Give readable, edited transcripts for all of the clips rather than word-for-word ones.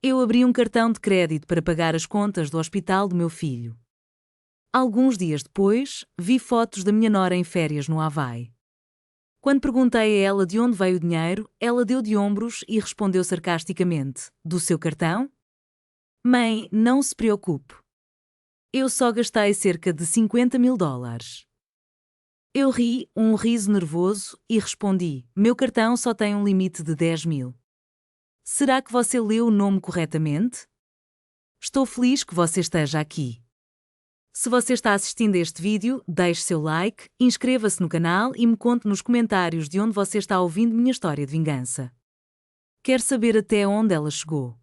Eu abri um cartão de crédito para pagar as contas do hospital do meu filho. Alguns dias depois, vi fotos da minha nora em férias no Havaí. Quando perguntei a ela de onde veio o dinheiro, ela deu de ombros e respondeu sarcasticamente: "Do seu cartão? Mãe, não se preocupe. Eu só gastei cerca de $50.000. Eu ri, um riso nervoso, e respondi: "Meu cartão só tem um limite de 10.000. Será que você leu o nome corretamente? Estou feliz que você esteja aqui. Se você está assistindo a este vídeo, deixe seu like, inscreva-se no canal e me conte nos comentários de onde você está ouvindo minha história de vingança. Quero saber até onde ela chegou."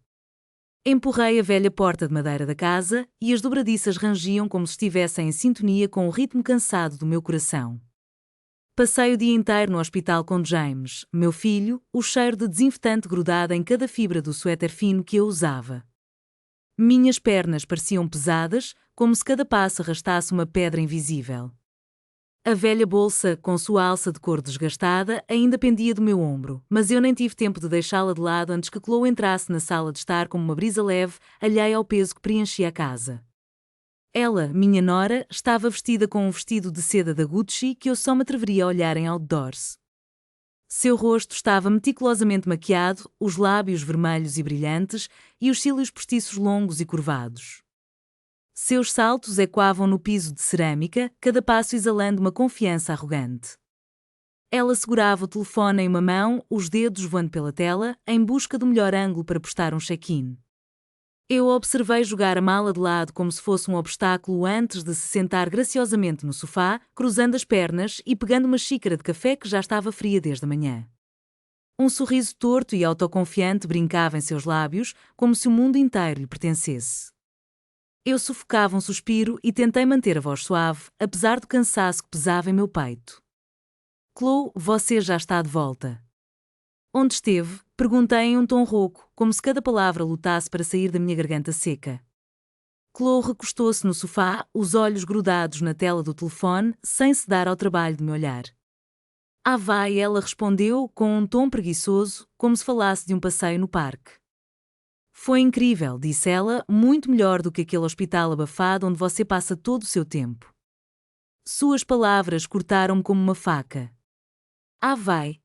Empurrei a velha porta de madeira da casa e as dobradiças rangiam como se estivessem em sintonia com o ritmo cansado do meu coração. Passei o dia inteiro no hospital com James, meu filho, o cheiro de desinfetante grudado em cada fibra do suéter fino que eu usava. Minhas pernas pareciam pesadas, como se cada passo arrastasse uma pedra invisível. A velha bolsa, com sua alça de couro desgastada, ainda pendia do meu ombro, mas eu nem tive tempo de deixá-la de lado antes que Chloe entrasse na sala de estar como uma brisa leve, alheia ao peso que preenchia a casa. Ela, minha nora, estava vestida com um vestido de seda da Gucci que eu só me atreveria a olhar em outdoors. Seu rosto estava meticulosamente maquiado, os lábios vermelhos e brilhantes e os cílios postiços longos e curvados. Seus saltos ecoavam no piso de cerâmica, cada passo exalando uma confiança arrogante. Ela segurava o telefone em uma mão, os dedos voando pela tela, em busca do melhor ângulo para postar um check-in. Eu a observei jogar a mala de lado como se fosse um obstáculo antes de se sentar graciosamente no sofá, cruzando as pernas e pegando uma xícara de café que já estava fria desde a manhã. Um sorriso torto e autoconfiante brincava em seus lábios, como se o mundo inteiro lhe pertencesse. Eu sufocava um suspiro e tentei manter a voz suave, apesar do cansaço que pesava em meu peito. "Chloe, você já está de volta." "Onde esteve?" perguntei em um tom rouco, como se cada palavra lutasse para sair da minha garganta seca. Chloe recostou-se no sofá, os olhos grudados na tela do telefone, sem se dar ao trabalho de me olhar. "Ah, vai," ela respondeu, com um tom preguiçoso, como se falasse de um passeio no parque. "Foi incrível," disse ela, "muito melhor do que aquele hospital abafado onde você passa todo o seu tempo." Suas palavras cortaram-me como uma faca. "Ah, vai."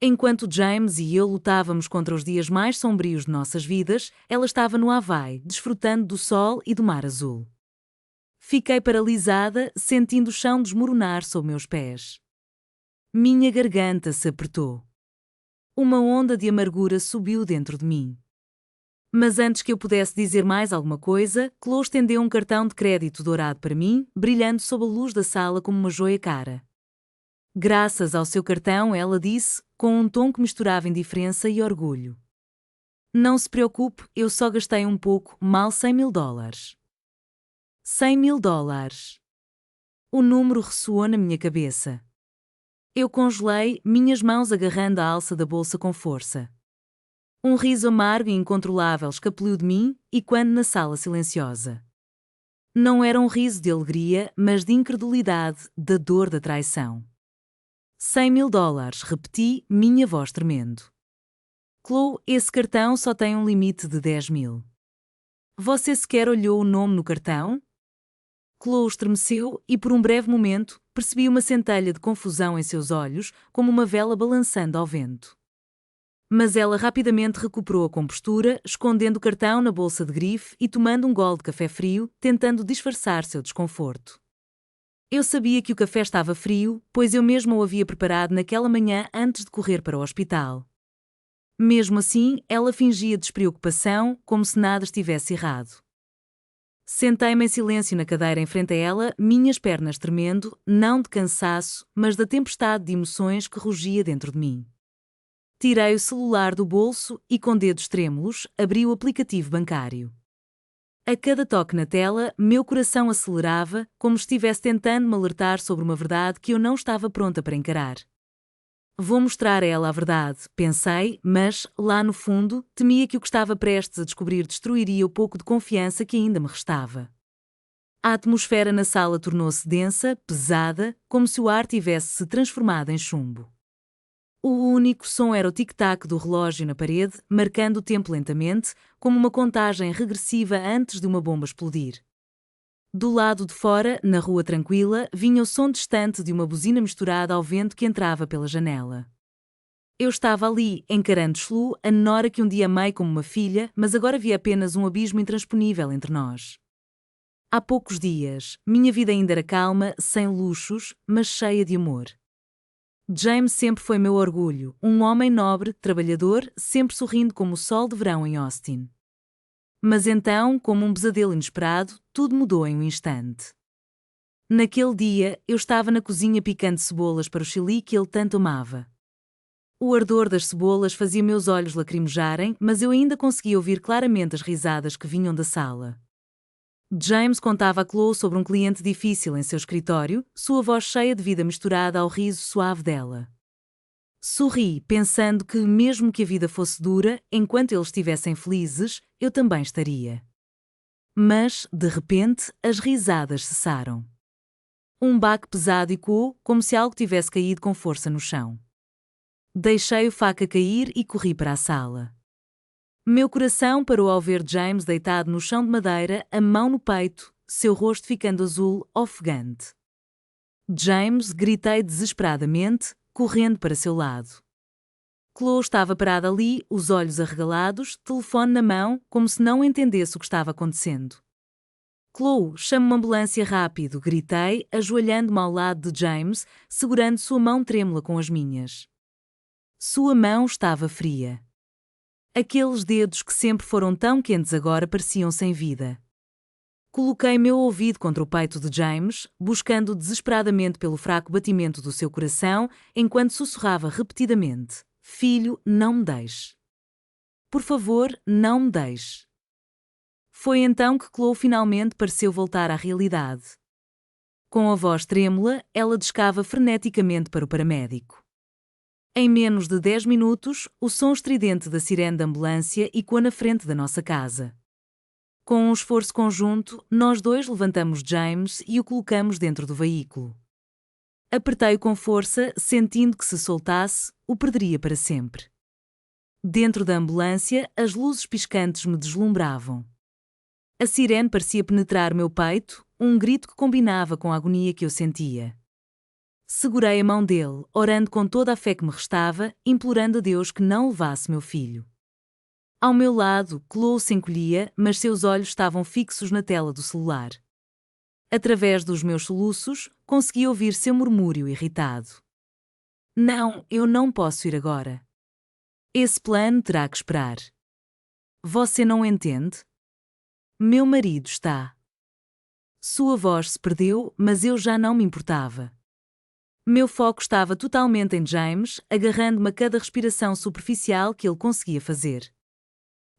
Enquanto James e eu lutávamos contra os dias mais sombrios de nossas vidas, ela estava no Havaí, desfrutando do sol e do mar azul. Fiquei paralisada, sentindo o chão desmoronar sob meus pés. Minha garganta se apertou. Uma onda de amargura subiu dentro de mim. Mas antes que eu pudesse dizer mais alguma coisa, Chloe estendeu um cartão de crédito dourado para mim, brilhando sob a luz da sala como uma joia cara. "Graças ao seu cartão," ela disse, com um tom que misturava indiferença e orgulho. "Não se preocupe, eu só gastei um pouco, mal $100.000. $100.000. O número ressoou na minha cabeça. Eu congelei, minhas mãos agarrando a alça da bolsa com força. Um riso amargo e incontrolável escapuliu de mim, e quando na sala silenciosa. Não era um riso de alegria, mas de incredulidade, da dor da traição. $100.000, repeti, minha voz tremendo. "Chloe, esse cartão só tem um limite de 10.000. Você sequer olhou o nome no cartão?" Chloe estremeceu e, por um breve momento, percebi uma centelha de confusão em seus olhos, como uma vela balançando ao vento. Mas ela rapidamente recuperou a compostura, escondendo o cartão na bolsa de grife e tomando um gole de café frio, tentando disfarçar seu desconforto. Eu sabia que o café estava frio, pois eu mesma o havia preparado naquela manhã antes de correr para o hospital. Mesmo assim, ela fingia despreocupação, como se nada estivesse errado. Sentei-me em silêncio na cadeira em frente a ela, minhas pernas tremendo, não de cansaço, mas da tempestade de emoções que rugia dentro de mim. Tirei o celular do bolso e, com dedos trêmulos, abri o aplicativo bancário. A cada toque na tela, meu coração acelerava, como se estivesse tentando me alertar sobre uma verdade que eu não estava pronta para encarar. Vou mostrar a ela a verdade, pensei, mas, lá no fundo, temia que o que estava prestes a descobrir destruiria o pouco de confiança que ainda me restava. A atmosfera na sala tornou-se densa, pesada, como se o ar tivesse se transformado em chumbo. O único som era o tic-tac do relógio na parede, marcando o tempo lentamente, como uma contagem regressiva antes de uma bomba explodir. Do lado de fora, na rua tranquila, vinha o som distante de uma buzina misturada ao vento que entrava pela janela. Eu estava ali, encarando Shlu, a Nora que um dia amei como uma filha, mas agora via apenas um abismo intransponível entre nós. Há poucos dias, minha vida ainda era calma, sem luxos, mas cheia de amor. James sempre foi meu orgulho, um homem nobre, trabalhador, sempre sorrindo como o sol de verão em Austin. Mas então, como um pesadelo inesperado, tudo mudou em um instante. Naquele dia, eu estava na cozinha picando cebolas para o chili que ele tanto amava. O ardor das cebolas fazia meus olhos lacrimejarem, mas eu ainda conseguia ouvir claramente as risadas que vinham da sala. James contava a Chloe sobre um cliente difícil em seu escritório, sua voz cheia de vida misturada ao riso suave dela. Sorri, pensando que, mesmo que a vida fosse dura, enquanto eles estivessem felizes, eu também estaria. Mas, de repente, as risadas cessaram. Um baque pesado ecoou, como se algo tivesse caído com força no chão. Deixei a faca cair e corri para a sala. Meu coração parou ao ver James deitado no chão de madeira, a mão no peito, seu rosto ficando azul, ofegante. James, gritei desesperadamente, correndo para seu lado. Chloe estava parada ali, os olhos arregalados, telefone na mão, como se não entendesse o que estava acontecendo. Chloe, chame uma ambulância rápido, gritei, ajoelhando-me ao lado de James, segurando sua mão trêmula com as minhas. Sua mão estava fria. Aqueles dedos que sempre foram tão quentes agora pareciam sem vida. Coloquei meu ouvido contra o peito de James, buscando desesperadamente pelo fraco batimento do seu coração, enquanto sussurrava repetidamente: "Filho, não me deixe. Por favor, não me deixe." Foi então que Chloe finalmente pareceu voltar à realidade. Com a voz trêmula, ela descava freneticamente para o paramédico. Em menos de 10 minutos, o som estridente da sirene da ambulância ecoou na frente da nossa casa. Com um esforço conjunto, nós dois levantamos James e o colocamos dentro do veículo. Apertei-o com força, sentindo que se soltasse, o perderia para sempre. Dentro da ambulância, as luzes piscantes me deslumbravam. A sirene parecia penetrar meu peito, um grito que combinava com a agonia que eu sentia. Segurei a mão dele, orando com toda a fé que me restava, implorando a Deus que não levasse meu filho. Ao meu lado, Chloe se encolhia, mas seus olhos estavam fixos na tela do celular. Através dos meus soluços, consegui ouvir seu murmúrio irritado. "Não, eu não posso ir agora. Esse plano terá que esperar. Você não entende? Meu marido está." Sua voz se perdeu, mas eu já não me importava. Meu foco estava totalmente em James, agarrando-me a cada respiração superficial que ele conseguia fazer.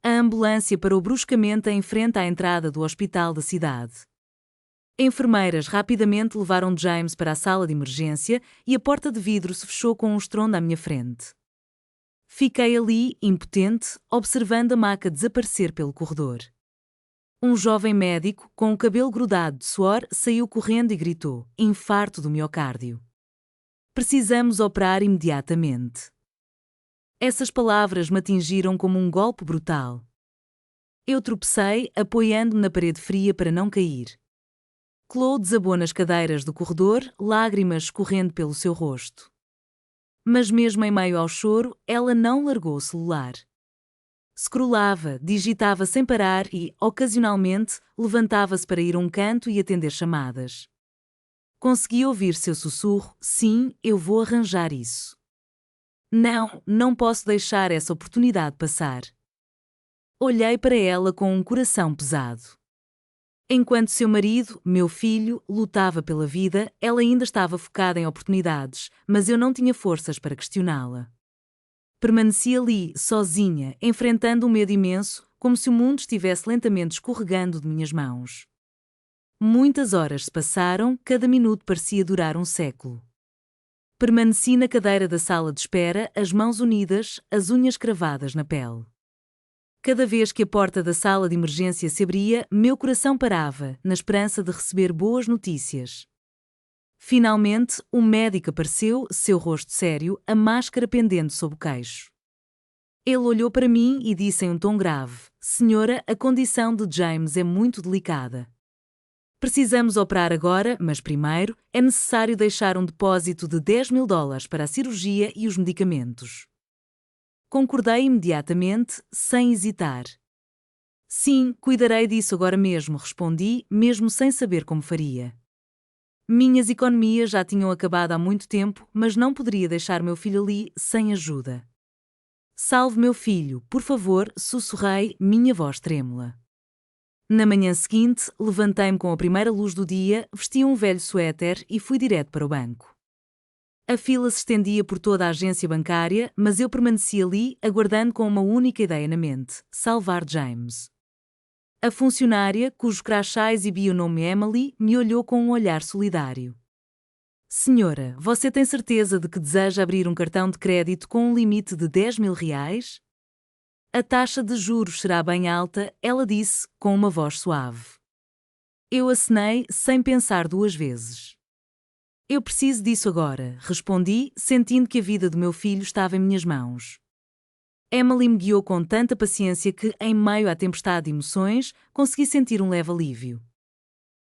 A ambulância parou bruscamente em frente à entrada do hospital da cidade. Enfermeiras rapidamente levaram James para a sala de emergência e a porta de vidro se fechou com um estrondo à minha frente. Fiquei ali, impotente, observando a maca desaparecer pelo corredor. Um jovem médico, com o cabelo grudado de suor, saiu correndo e gritou: "Infarto do miocárdio. Precisamos operar imediatamente." Essas palavras me atingiram como um golpe brutal. Eu tropecei, apoiando-me na parede fria para não cair. Chloe desabou nas cadeiras do corredor, lágrimas escorrendo pelo seu rosto. Mas mesmo em meio ao choro, ela não largou o celular. Scrollava, digitava sem parar e, ocasionalmente, levantava-se para ir a um canto e atender chamadas. Consegui ouvir seu sussurro: "Sim, eu vou arranjar isso. Não, não posso deixar essa oportunidade passar." Olhei para ela com um coração pesado. Enquanto seu marido, meu filho, lutava pela vida, ela ainda estava focada em oportunidades, mas eu não tinha forças para questioná-la. Permaneci ali, sozinha, enfrentando um medo imenso, como se o mundo estivesse lentamente escorregando de minhas mãos. Muitas horas se passaram, cada minuto parecia durar um século. Permaneci na cadeira da sala de espera, as mãos unidas, as unhas cravadas na pele. Cada vez que a porta da sala de emergência se abria, meu coração parava, na esperança de receber boas notícias. Finalmente, o médico apareceu, seu rosto sério, a máscara pendente sob o queixo. Ele olhou para mim e disse em um tom grave: Senhora, a condição de James é muito delicada. Precisamos operar agora, mas primeiro é necessário deixar um depósito de $10.000 para a cirurgia e os medicamentos. Concordei imediatamente, sem hesitar. Sim, cuidarei disso agora mesmo, respondi, mesmo sem saber como faria. Minhas economias já tinham acabado há muito tempo, mas não poderia deixar meu filho ali sem ajuda. Salve meu filho, por favor, sussurrei, minha voz trêmula. Na manhã seguinte, levantei-me com a primeira luz do dia, vesti um velho suéter e fui direto para o banco. A fila se estendia por toda a agência bancária, mas eu permaneci ali, aguardando com uma única ideia na mente: salvar James. A funcionária, cujo crachá exibia o nome Emily, me olhou com um olhar solidário. Senhora, você tem certeza de que deseja abrir um cartão de crédito com um limite de $10.000? A taxa de juros será bem alta, ela disse, com uma voz suave. Eu acenei, sem pensar duas vezes. Eu preciso disso agora, respondi, sentindo que a vida do meu filho estava em minhas mãos. Emily me guiou com tanta paciência que, em meio à tempestade de emoções, consegui sentir um leve alívio.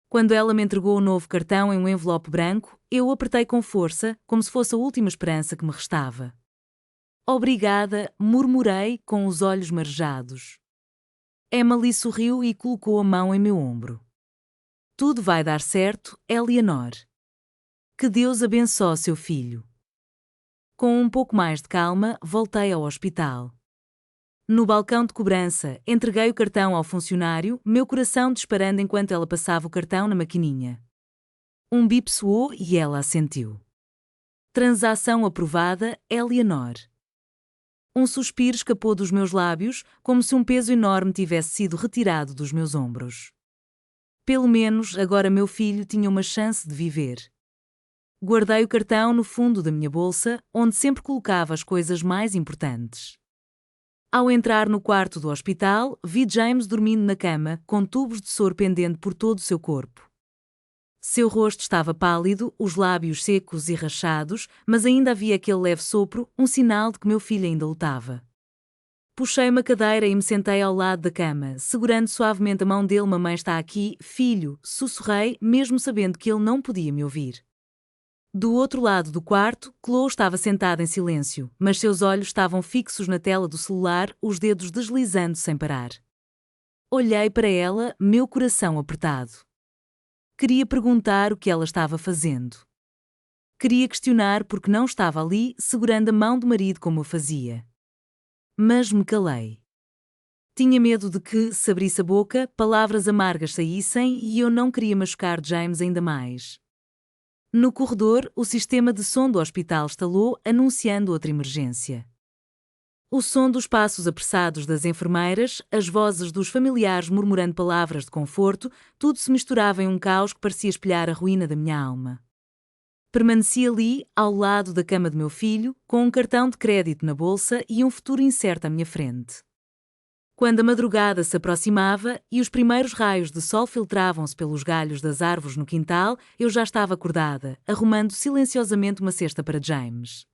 Quando ela me entregou o novo cartão em um envelope branco, eu o apertei com força, como se fosse a última esperança que me restava. Obrigada, murmurei, com os olhos marejados. Emily sorriu e colocou a mão em meu ombro. Tudo vai dar certo, Eleanor. Que Deus abençoe seu filho. Com um pouco mais de calma, voltei ao hospital. No balcão de cobrança, entreguei o cartão ao funcionário, meu coração disparando enquanto ela passava o cartão na maquininha. Um bip soou e ela assentiu. Transação aprovada, Eleanor. Um suspiro escapou dos meus lábios, como se um peso enorme tivesse sido retirado dos meus ombros. Pelo menos, agora meu filho tinha uma chance de viver. Guardei o cartão no fundo da minha bolsa, onde sempre colocava as coisas mais importantes. Ao entrar no quarto do hospital, vi James dormindo na cama, com tubos de soro pendente por todo o seu corpo. Seu rosto estava pálido, os lábios secos e rachados, mas ainda havia aquele leve sopro, um sinal de que meu filho ainda lutava. Puxei uma cadeira e me sentei ao lado da cama, segurando suavemente a mão dele. Mamãe está aqui, filho, sussurrei, mesmo sabendo que ele não podia me ouvir. Do outro lado do quarto, Chloe estava sentada em silêncio, mas seus olhos estavam fixos na tela do celular, os dedos deslizando sem parar. Olhei para ela, meu coração apertado. Queria perguntar o que ela estava fazendo. Queria questionar porque não estava ali, segurando a mão do marido como eu fazia. Mas me calei. Tinha medo de que, se abrisse a boca, palavras amargas saíssem e eu não queria machucar James ainda mais. No corredor, o sistema de som do hospital estalou, anunciando outra emergência. O som dos passos apressados das enfermeiras, as vozes dos familiares murmurando palavras de conforto, tudo se misturava em um caos que parecia espelhar a ruína da minha alma. Permaneci ali, ao lado da cama de meu filho, com um cartão de crédito na bolsa e um futuro incerto à minha frente. Quando a madrugada se aproximava e os primeiros raios de sol filtravam-se pelos galhos das árvores no quintal, eu já estava acordada, arrumando silenciosamente uma cesta para James.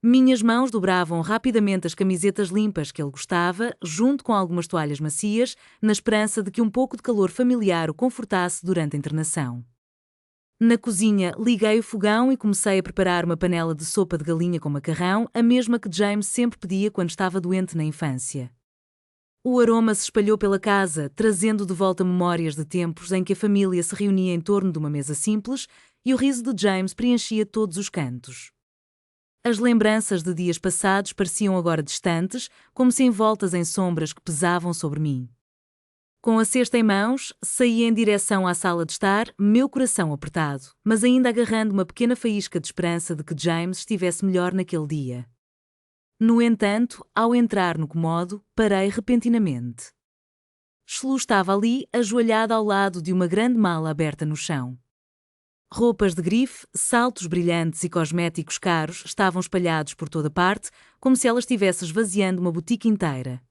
Minhas mãos dobravam rapidamente as camisetas limpas que ele gostava, junto com algumas toalhas macias, na esperança de que um pouco de calor familiar o confortasse durante a internação. Na cozinha, liguei o fogão e comecei a preparar uma panela de sopa de galinha com macarrão, a mesma que James sempre pedia quando estava doente na infância. O aroma se espalhou pela casa, trazendo de volta memórias de tempos em que a família se reunia em torno de uma mesa simples e o riso de James preenchia todos os cantos. As lembranças de dias passados pareciam agora distantes, como se envoltas em sombras que pesavam sobre mim. Com a cesta em mãos, saí em direção à sala de estar, meu coração apertado, mas ainda agarrando uma pequena faísca de esperança de que James estivesse melhor naquele dia. No entanto, ao entrar no cômodo, parei repentinamente. Shlu estava ali, ajoelhada ao lado de uma grande mala aberta no chão. Roupas de grife, saltos brilhantes e cosméticos caros estavam espalhados por toda parte, como se ela estivesse esvaziando uma boutique inteira.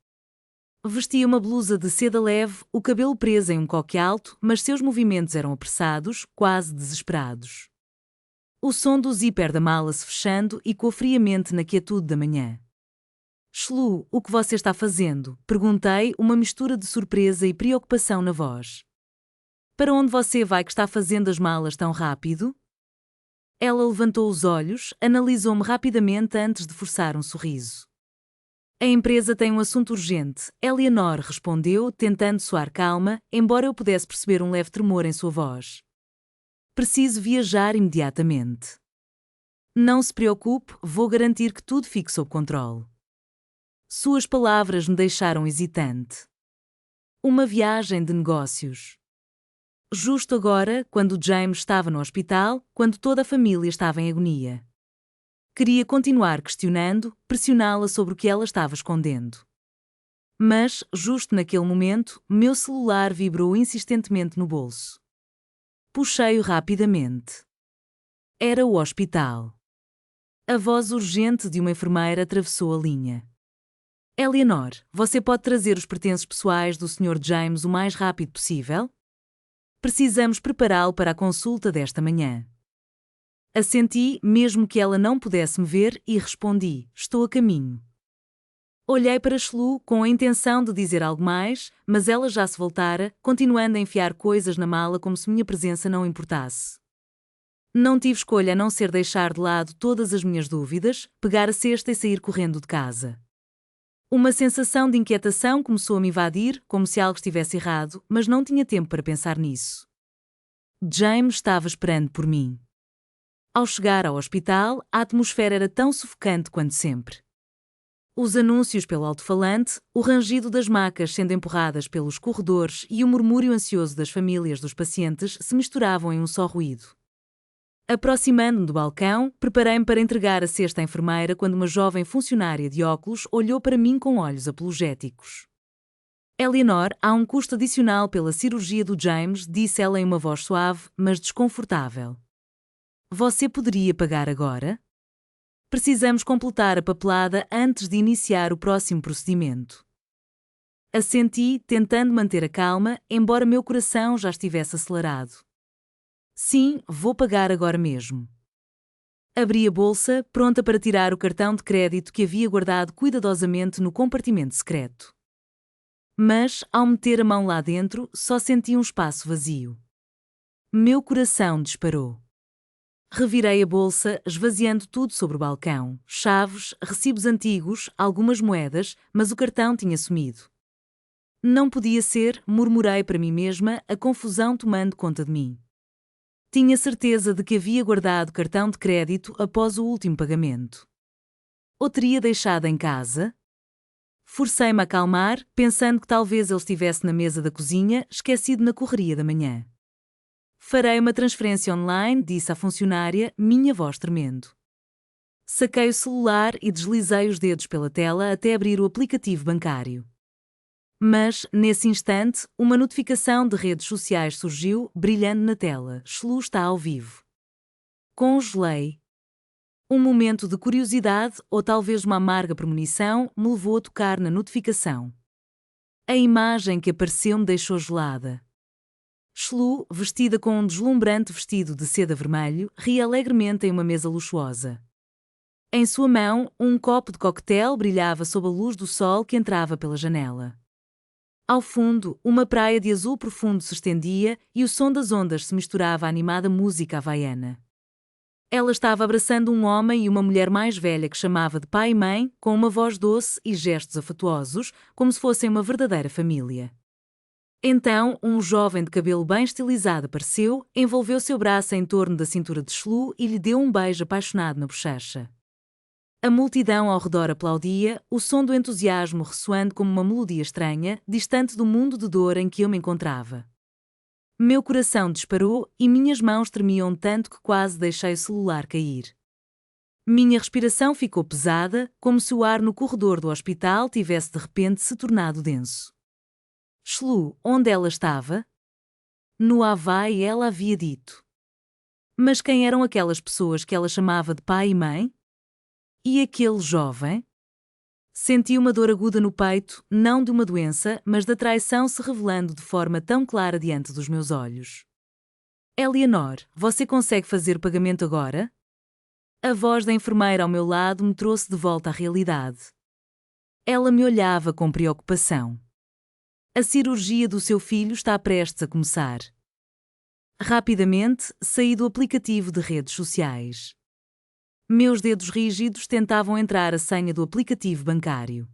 Vestia uma blusa de seda leve, o cabelo preso em um coque alto, mas seus movimentos eram apressados, quase desesperados. O som do zíper da mala se fechando ecoou friamente na quietude da manhã. Shlu, o que você está fazendo? Perguntei, uma mistura de surpresa e preocupação na voz. Para onde você vai que está fazendo as malas tão rápido? Ela levantou os olhos, analisou-me rapidamente antes de forçar um sorriso. A empresa tem um assunto urgente, Eleanor respondeu, tentando soar calma, embora eu pudesse perceber um leve tremor em sua voz. Preciso viajar imediatamente. Não se preocupe, vou garantir que tudo fique sob controle. Suas palavras me deixaram hesitante. Uma viagem de negócios. Justo agora, quando James estava no hospital, quando toda a família estava em agonia. Queria continuar questionando, pressioná-la sobre o que ela estava escondendo. Mas, justo naquele momento, meu celular vibrou insistentemente no bolso. Puxei-o rapidamente. Era o hospital. A voz urgente de uma enfermeira atravessou a linha. Eleanor, você pode trazer os pertences pessoais do Sr. James o mais rápido possível? Precisamos prepará-lo para a consulta desta manhã. Assenti, mesmo que ela não pudesse me ver, e respondi: estou a caminho. Olhei para Shlu com a intenção de dizer algo mais, mas ela já se voltara, continuando a enfiar coisas na mala como se minha presença não importasse. Não tive escolha a não ser deixar de lado todas as minhas dúvidas, pegar a cesta e sair correndo de casa. Uma sensação de inquietação começou a me invadir, como se algo estivesse errado, mas não tinha tempo para pensar nisso. James estava esperando por mim. Ao chegar ao hospital, a atmosfera era tão sufocante quanto sempre. Os anúncios pelo alto-falante, o rangido das macas sendo empurradas pelos corredores e o murmúrio ansioso das famílias dos pacientes se misturavam em um só ruído. Aproximando-me do balcão, preparei-me para entregar a cesta à enfermeira quando uma jovem funcionária de óculos olhou para mim com olhos apologéticos. Eleanor, há um custo adicional pela cirurgia do James, disse ela em uma voz suave, mas desconfortável. Você poderia pagar agora? Precisamos completar a papelada antes de iniciar o próximo procedimento. Assenti, tentando manter a calma, embora meu coração já estivesse acelerado. Sim, vou pagar agora mesmo. Abri a bolsa, pronta para tirar o cartão de crédito que havia guardado cuidadosamente no compartimento secreto. Mas, ao meter a mão lá dentro, só senti um espaço vazio. Meu coração disparou. Revirei a bolsa, esvaziando tudo sobre o balcão. Chaves, recibos antigos, algumas moedas, mas o cartão tinha sumido. Não podia ser, murmurei para mim mesma, a confusão tomando conta de mim. Tinha certeza de que havia guardado cartão de crédito após o último pagamento. Ou teria deixado em casa? Forcei-me a acalmar, pensando que talvez ele estivesse na mesa da cozinha, esquecido na correria da manhã. Farei uma transferência online, disse a funcionária, minha voz tremendo. Saquei o celular e deslizei os dedos pela tela até abrir o aplicativo bancário. Mas, nesse instante, uma notificação de redes sociais surgiu, brilhando na tela. Shlu está ao vivo. Congelei. Um momento de curiosidade, ou talvez uma amarga premonição, me levou a tocar na notificação. A imagem que apareceu me deixou gelada. Shlu, vestida com um deslumbrante vestido de seda vermelho, ria alegremente em uma mesa luxuosa. Em sua mão, um copo de coquetel brilhava sob a luz do sol que entrava pela janela. Ao fundo, uma praia de azul profundo se estendia e o som das ondas se misturava à animada música havaiana. Ela estava abraçando um homem e uma mulher mais velha que chamava de pai e mãe, com uma voz doce e gestos afetuosos, como se fossem uma verdadeira família. Então, um jovem de cabelo bem estilizado apareceu, envolveu seu braço em torno da cintura de Shlu e lhe deu um beijo apaixonado na bochecha. A multidão ao redor aplaudia, o som do entusiasmo ressoando como uma melodia estranha, distante do mundo de dor em que eu me encontrava. Meu coração disparou e minhas mãos tremiam tanto que quase deixei o celular cair. Minha respiração ficou pesada, como se o ar no corredor do hospital tivesse de repente se tornado denso. Shlu, onde ela estava? No Havaí, ela havia dito. Mas quem eram aquelas pessoas que ela chamava de pai e mãe? E aquele jovem? Senti uma dor aguda no peito, não de uma doença, mas da traição se revelando de forma tão clara diante dos meus olhos. Eleanor, você consegue fazer o pagamento agora? A voz da enfermeira ao meu lado me trouxe de volta à realidade. Ela me olhava com preocupação. A cirurgia do seu filho está prestes a começar. Rapidamente, saí do aplicativo de redes sociais. Meus dedos rígidos tentavam entrar a senha do aplicativo bancário.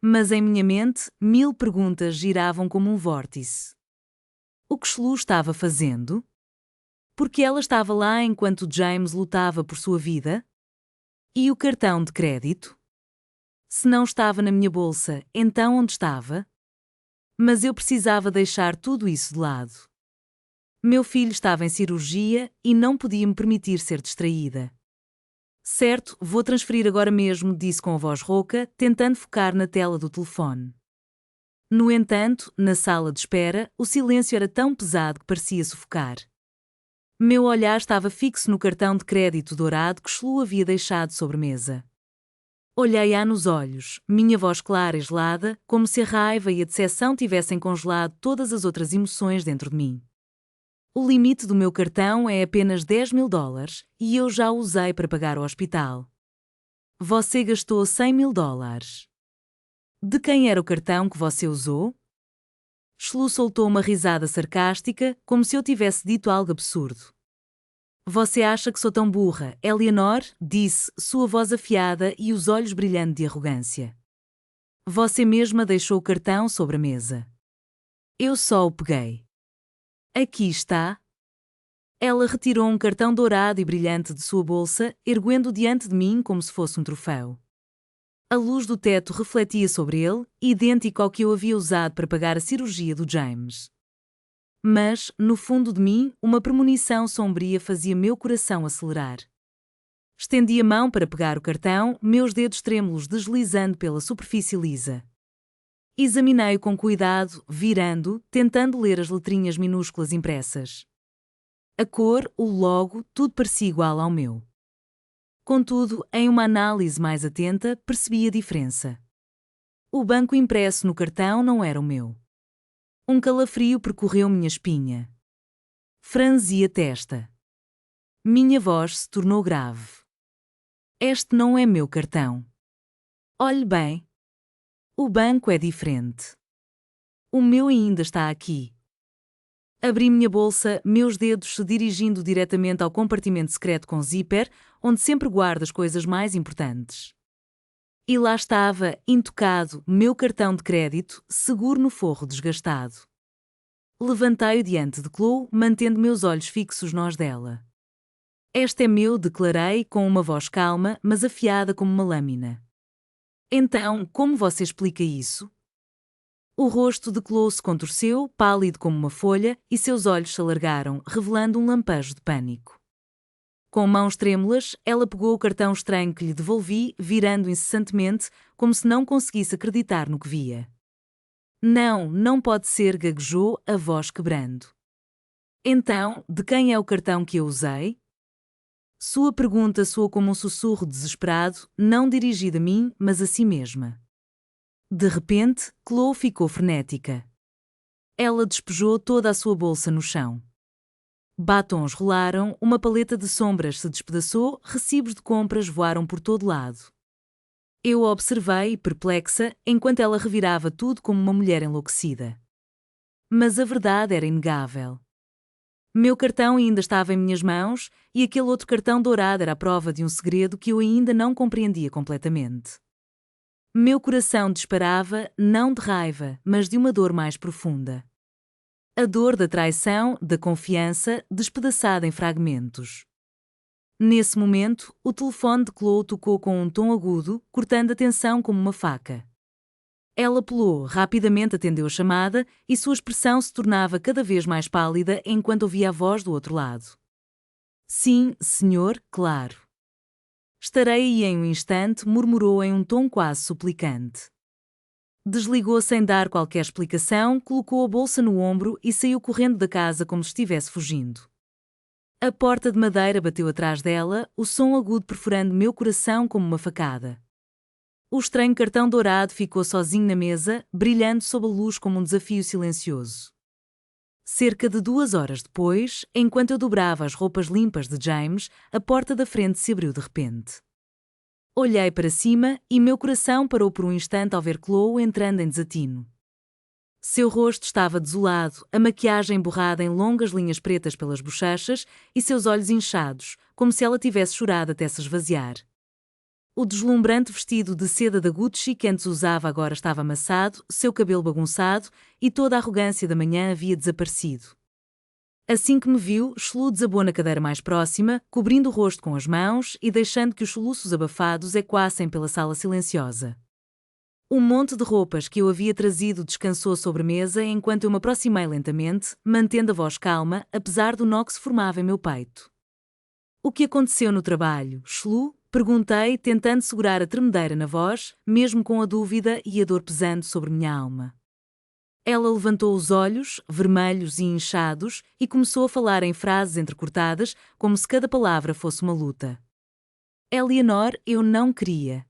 Mas em minha mente, 1000 perguntas giravam como um vórtice. O que Shlu estava fazendo? Por que ela estava lá enquanto James lutava por sua vida? E o cartão de crédito? Se não estava na minha bolsa, então onde estava? Mas eu precisava deixar tudo isso de lado. Meu filho estava em cirurgia e não podia me permitir ser distraída. Certo, vou transferir agora mesmo, disse com a voz rouca, tentando focar na tela do telefone. No entanto, na sala de espera, o silêncio era tão pesado que parecia sufocar. Meu olhar estava fixo no cartão de crédito dourado que Shlu havia deixado sobre a mesa. Olhei-a nos olhos, minha voz clara e gelada, como se a raiva e a decepção tivessem congelado todas as outras emoções dentro de mim. O limite do meu cartão é apenas $10.000 e eu já o usei para pagar o hospital. Você gastou $100.000. De quem era o cartão que você usou? Shlu soltou uma risada sarcástica, como se eu tivesse dito algo absurdo. Você acha que sou tão burra, Eleanor? Disse, sua voz afiada e os olhos brilhando de arrogância. Você mesma deixou o cartão sobre a mesa. Eu só o peguei. Aqui está. Ela retirou um cartão dourado e brilhante de sua bolsa, erguendo-o diante de mim como se fosse um troféu. A luz do teto refletia sobre ele, idêntico ao que eu havia usado para pagar a cirurgia do James. Mas, no fundo de mim, uma premonição sombria fazia meu coração acelerar. Estendi a mão para pegar o cartão, meus dedos trêmulos deslizando pela superfície lisa. Examinei-o com cuidado, virando, tentando ler as letrinhas minúsculas impressas. A cor, o logo, tudo parecia igual ao meu. Contudo, em uma análise mais atenta, percebi a diferença. O banco impresso no cartão não era o meu. Um calafrio percorreu minha espinha. Franzi a testa. Minha voz se tornou grave. Este não é meu cartão. Olhe bem. O banco é diferente. O meu ainda está aqui. Abri minha bolsa, meus dedos se dirigindo diretamente ao compartimento secreto com zíper, onde sempre guardo as coisas mais importantes. E lá estava, intocado, meu cartão de crédito, seguro no forro desgastado. Levantei-o diante de Chloe, mantendo meus olhos fixos nos dela. Este é meu, declarei, com uma voz calma, mas afiada como uma lâmina. Então, como você explica isso? O rosto de Chloe se contorceu, pálido como uma folha, e seus olhos se alargaram, revelando um lampejo de pânico. Com mãos trêmulas, ela pegou o cartão estranho que lhe devolvi, virando incessantemente, como se não conseguisse acreditar no que via. Não, não pode ser, gaguejou, a voz quebrando. Então, de quem é o cartão que eu usei? Sua pergunta soou como um sussurro desesperado, não dirigido a mim, mas a si mesma. De repente, Chloe ficou frenética. Ela despejou toda a sua bolsa no chão. Batons rolaram, uma paleta de sombras se despedaçou, recibos de compras voaram por todo lado. Eu a observei, perplexa, enquanto ela revirava tudo como uma mulher enlouquecida. Mas a verdade era inegável. Meu cartão ainda estava em minhas mãos, e aquele outro cartão dourado era a prova de um segredo que eu ainda não compreendia completamente. Meu coração disparava, não de raiva, mas de uma dor mais profunda. A dor da traição, da confiança, despedaçada em fragmentos. Nesse momento, o telefone de Chloe tocou com um tom agudo, cortando a tensão como uma faca. Ela pulou, rapidamente atendeu a chamada e sua expressão se tornava cada vez mais pálida enquanto ouvia a voz do outro lado. Sim, senhor, claro. Estarei aí em um instante, murmurou em um tom quase suplicante. Desligou sem dar qualquer explicação, colocou a bolsa no ombro e saiu correndo da casa como se estivesse fugindo. A porta de madeira bateu atrás dela, o som agudo perfurando meu coração como uma facada. O estranho cartão dourado ficou sozinho na mesa, brilhando sob a luz como um desafio silencioso. Cerca de 2 horas depois, enquanto eu dobrava as roupas limpas de James, a porta da frente se abriu de repente. Olhei para cima e meu coração parou por um instante ao ver Chloe entrando em desatino. Seu rosto estava desolado, a maquiagem borrada em longas linhas pretas pelas bochechas e seus olhos inchados, como se ela tivesse chorado até se esvaziar. O deslumbrante vestido de seda da Gucci que antes usava agora estava amassado, seu cabelo bagunçado e toda a arrogância da manhã havia desaparecido. Assim que me viu, Shlu desabou na cadeira mais próxima, cobrindo o rosto com as mãos e deixando que os soluços abafados ecoassem pela sala silenciosa. Um monte de roupas que eu havia trazido descansou sobre a mesa enquanto eu me aproximei lentamente, mantendo a voz calma, apesar do nó que se formava em meu peito. O que aconteceu no trabalho, Shlu? Perguntei, tentando segurar a tremedeira na voz, mesmo com a dúvida e a dor pesando sobre minha alma. Ela levantou os olhos, vermelhos e inchados, e começou a falar em frases entrecortadas, como se cada palavra fosse uma luta. Eleanor, eu não queria.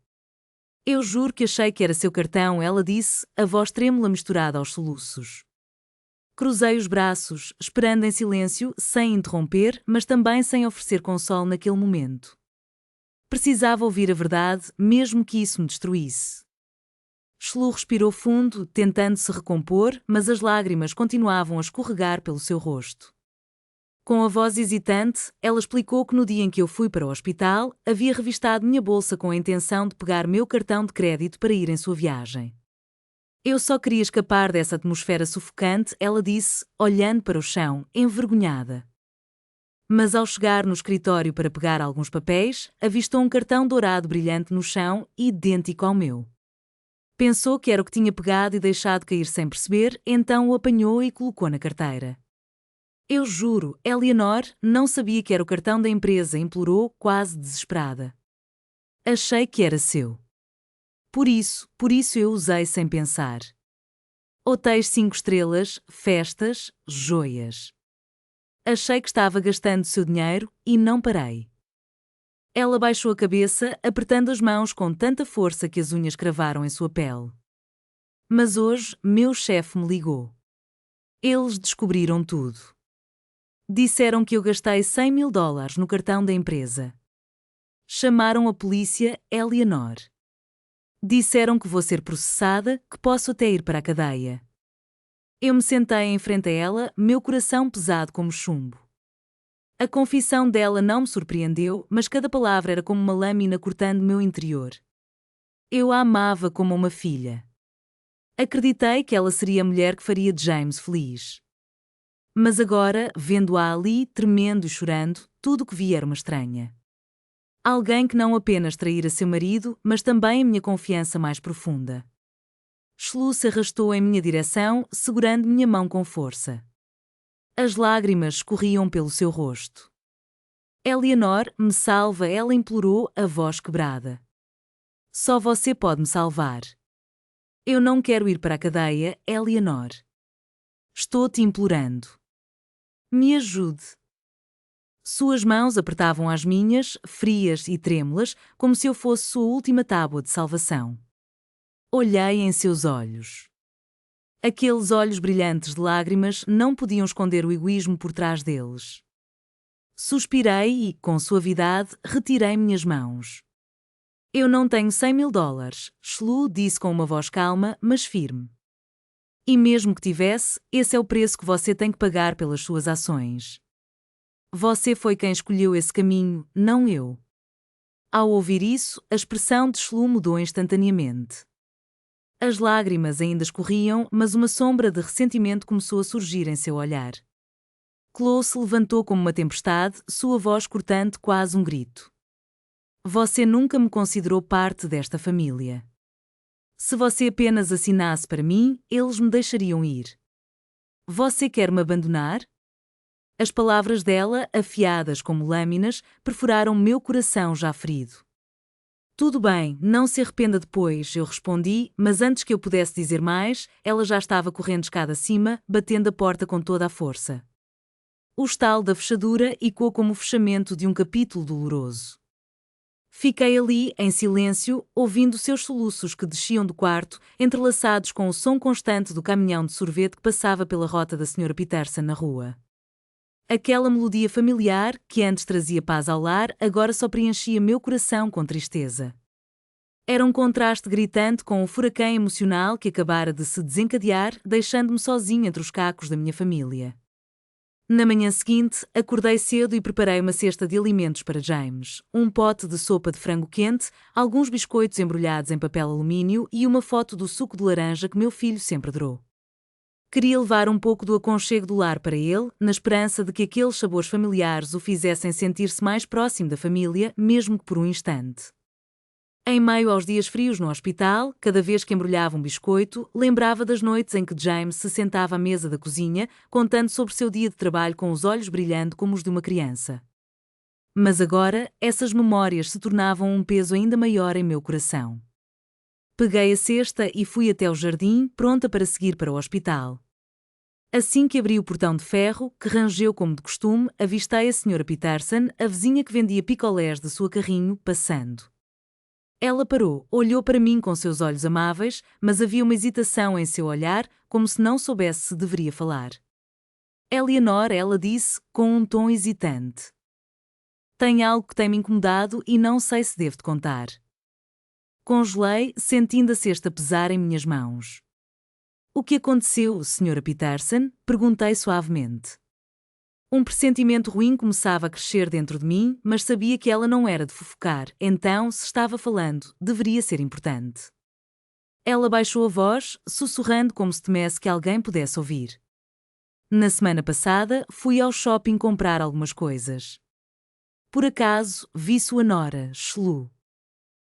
Eu juro que achei que era seu cartão, ela disse, a voz trêmula misturada aos soluços. Cruzei os braços, esperando em silêncio, sem interromper, mas também sem oferecer consolo naquele momento. Precisava ouvir a verdade, mesmo que isso me destruísse. Shlu respirou fundo, tentando se recompor, mas as lágrimas continuavam a escorregar pelo seu rosto. Com a voz hesitante, ela explicou que no dia em que eu fui para o hospital, havia revistado minha bolsa com a intenção de pegar meu cartão de crédito para ir em sua viagem. Eu só queria escapar dessa atmosfera sufocante, ela disse, olhando para o chão, envergonhada. Mas ao chegar no escritório para pegar alguns papéis, avistou um cartão dourado brilhante no chão, idêntico ao meu. Pensou que era o que tinha pegado e deixado cair sem perceber, então o apanhou e colocou na carteira. Eu juro, Eleanor, não sabia que era o cartão da empresa, implorou, quase desesperada. Achei que era seu. Por isso eu usei sem pensar. Hotéis 5 estrelas, festas, joias. Achei que estava gastando seu dinheiro e não parei. Ela baixou a cabeça, apertando as mãos com tanta força que as unhas cravaram em sua pele. Mas hoje, meu chefe me ligou. Eles descobriram tudo. Disseram que eu gastei $100.000 no cartão da empresa. Chamaram a polícia, Eleanor. Disseram que vou ser processada, que posso até ir para a cadeia. Eu me sentei em frente a ela, meu coração pesado como chumbo. A confissão dela não me surpreendeu, mas cada palavra era como uma lâmina cortando meu interior. Eu a amava como uma filha. Acreditei que ela seria a mulher que faria James feliz. Mas agora, vendo-a ali, tremendo e chorando, tudo o que vi era uma estranha. Alguém que não apenas traíra seu marido, mas também a minha confiança mais profunda. Shlu se arrastou em minha direção, segurando minha mão com força. As lágrimas escorriam pelo seu rosto. Eleanor, me salva, ela implorou, a voz quebrada. Só você pode me salvar. Eu não quero ir para a cadeia, Eleanor. Estou-te implorando. Me ajude. Suas mãos apertavam as minhas, frias e trêmulas, como se eu fosse sua última tábua de salvação. Olhei em seus olhos. Aqueles olhos brilhantes de lágrimas não podiam esconder o egoísmo por trás deles. Suspirei e, com suavidade, retirei minhas mãos. Eu não tenho $100.000, Shlu disse com uma voz calma, mas firme. E mesmo que tivesse, esse é o preço que você tem que pagar pelas suas ações. Você foi quem escolheu esse caminho, não eu. Ao ouvir isso, a expressão de Shlu mudou instantaneamente. As lágrimas ainda escorriam, mas uma sombra de ressentimento começou a surgir em seu olhar. Chloe se levantou como uma tempestade, sua voz cortante quase um grito. Você nunca me considerou parte desta família. Se você apenas assinasse para mim, eles me deixariam ir. Você quer me abandonar? As palavras dela, afiadas como lâminas, perfuraram meu coração já ferido. Tudo bem, não se arrependa depois, eu respondi, mas antes que eu pudesse dizer mais, ela já estava correndo escada acima, batendo a porta com toda a força. O estalo da fechadura ecoou como o fechamento de um capítulo doloroso. Fiquei ali, em silêncio, ouvindo seus soluços que desciam do quarto, entrelaçados com o som constante do caminhão de sorvete que passava pela rota da Sra. Peterson na rua. Aquela melodia familiar, que antes trazia paz ao lar, agora só preenchia meu coração com tristeza. Era um contraste gritante com o furacão emocional que acabara de se desencadear, deixando-me sozinho entre os cacos da minha família. Na manhã seguinte, acordei cedo e preparei uma cesta de alimentos para James, um pote de sopa de frango quente, alguns biscoitos embrulhados em papel alumínio e uma foto do suco de laranja que meu filho sempre adorou. Queria levar um pouco do aconchego do lar para ele, na esperança de que aqueles sabores familiares o fizessem sentir-se mais próximo da família, mesmo que por um instante. Em meio aos dias frios no hospital, cada vez que embrulhava um biscoito, lembrava das noites em que James se sentava à mesa da cozinha, contando sobre seu dia de trabalho com os olhos brilhando como os de uma criança. Mas agora, essas memórias se tornavam um peso ainda maior em meu coração. Peguei a cesta e fui até o jardim, pronta para seguir para o hospital. Assim que abri o portão de ferro, que rangeu como de costume, avistei a Sra. Peterson, a vizinha que vendia picolés de sua carrinho, passando. Ela parou, olhou para mim com seus olhos amáveis, mas havia uma hesitação em seu olhar, como se não soubesse se deveria falar. Eleanor, ela disse, com um tom hesitante. Tem algo que tem me incomodado e não sei se devo te contar. Congelei, sentindo a cesta pesar em minhas mãos. O que aconteceu, Sra. Peterson? Perguntei suavemente. Um pressentimento ruim começava a crescer dentro de mim, mas sabia que ela não era de fofocar, então, se estava falando, deveria ser importante. Ela baixou a voz, sussurrando como se temesse que alguém pudesse ouvir. Na semana passada, fui ao shopping comprar algumas coisas. Por acaso, vi sua nora, Shlu.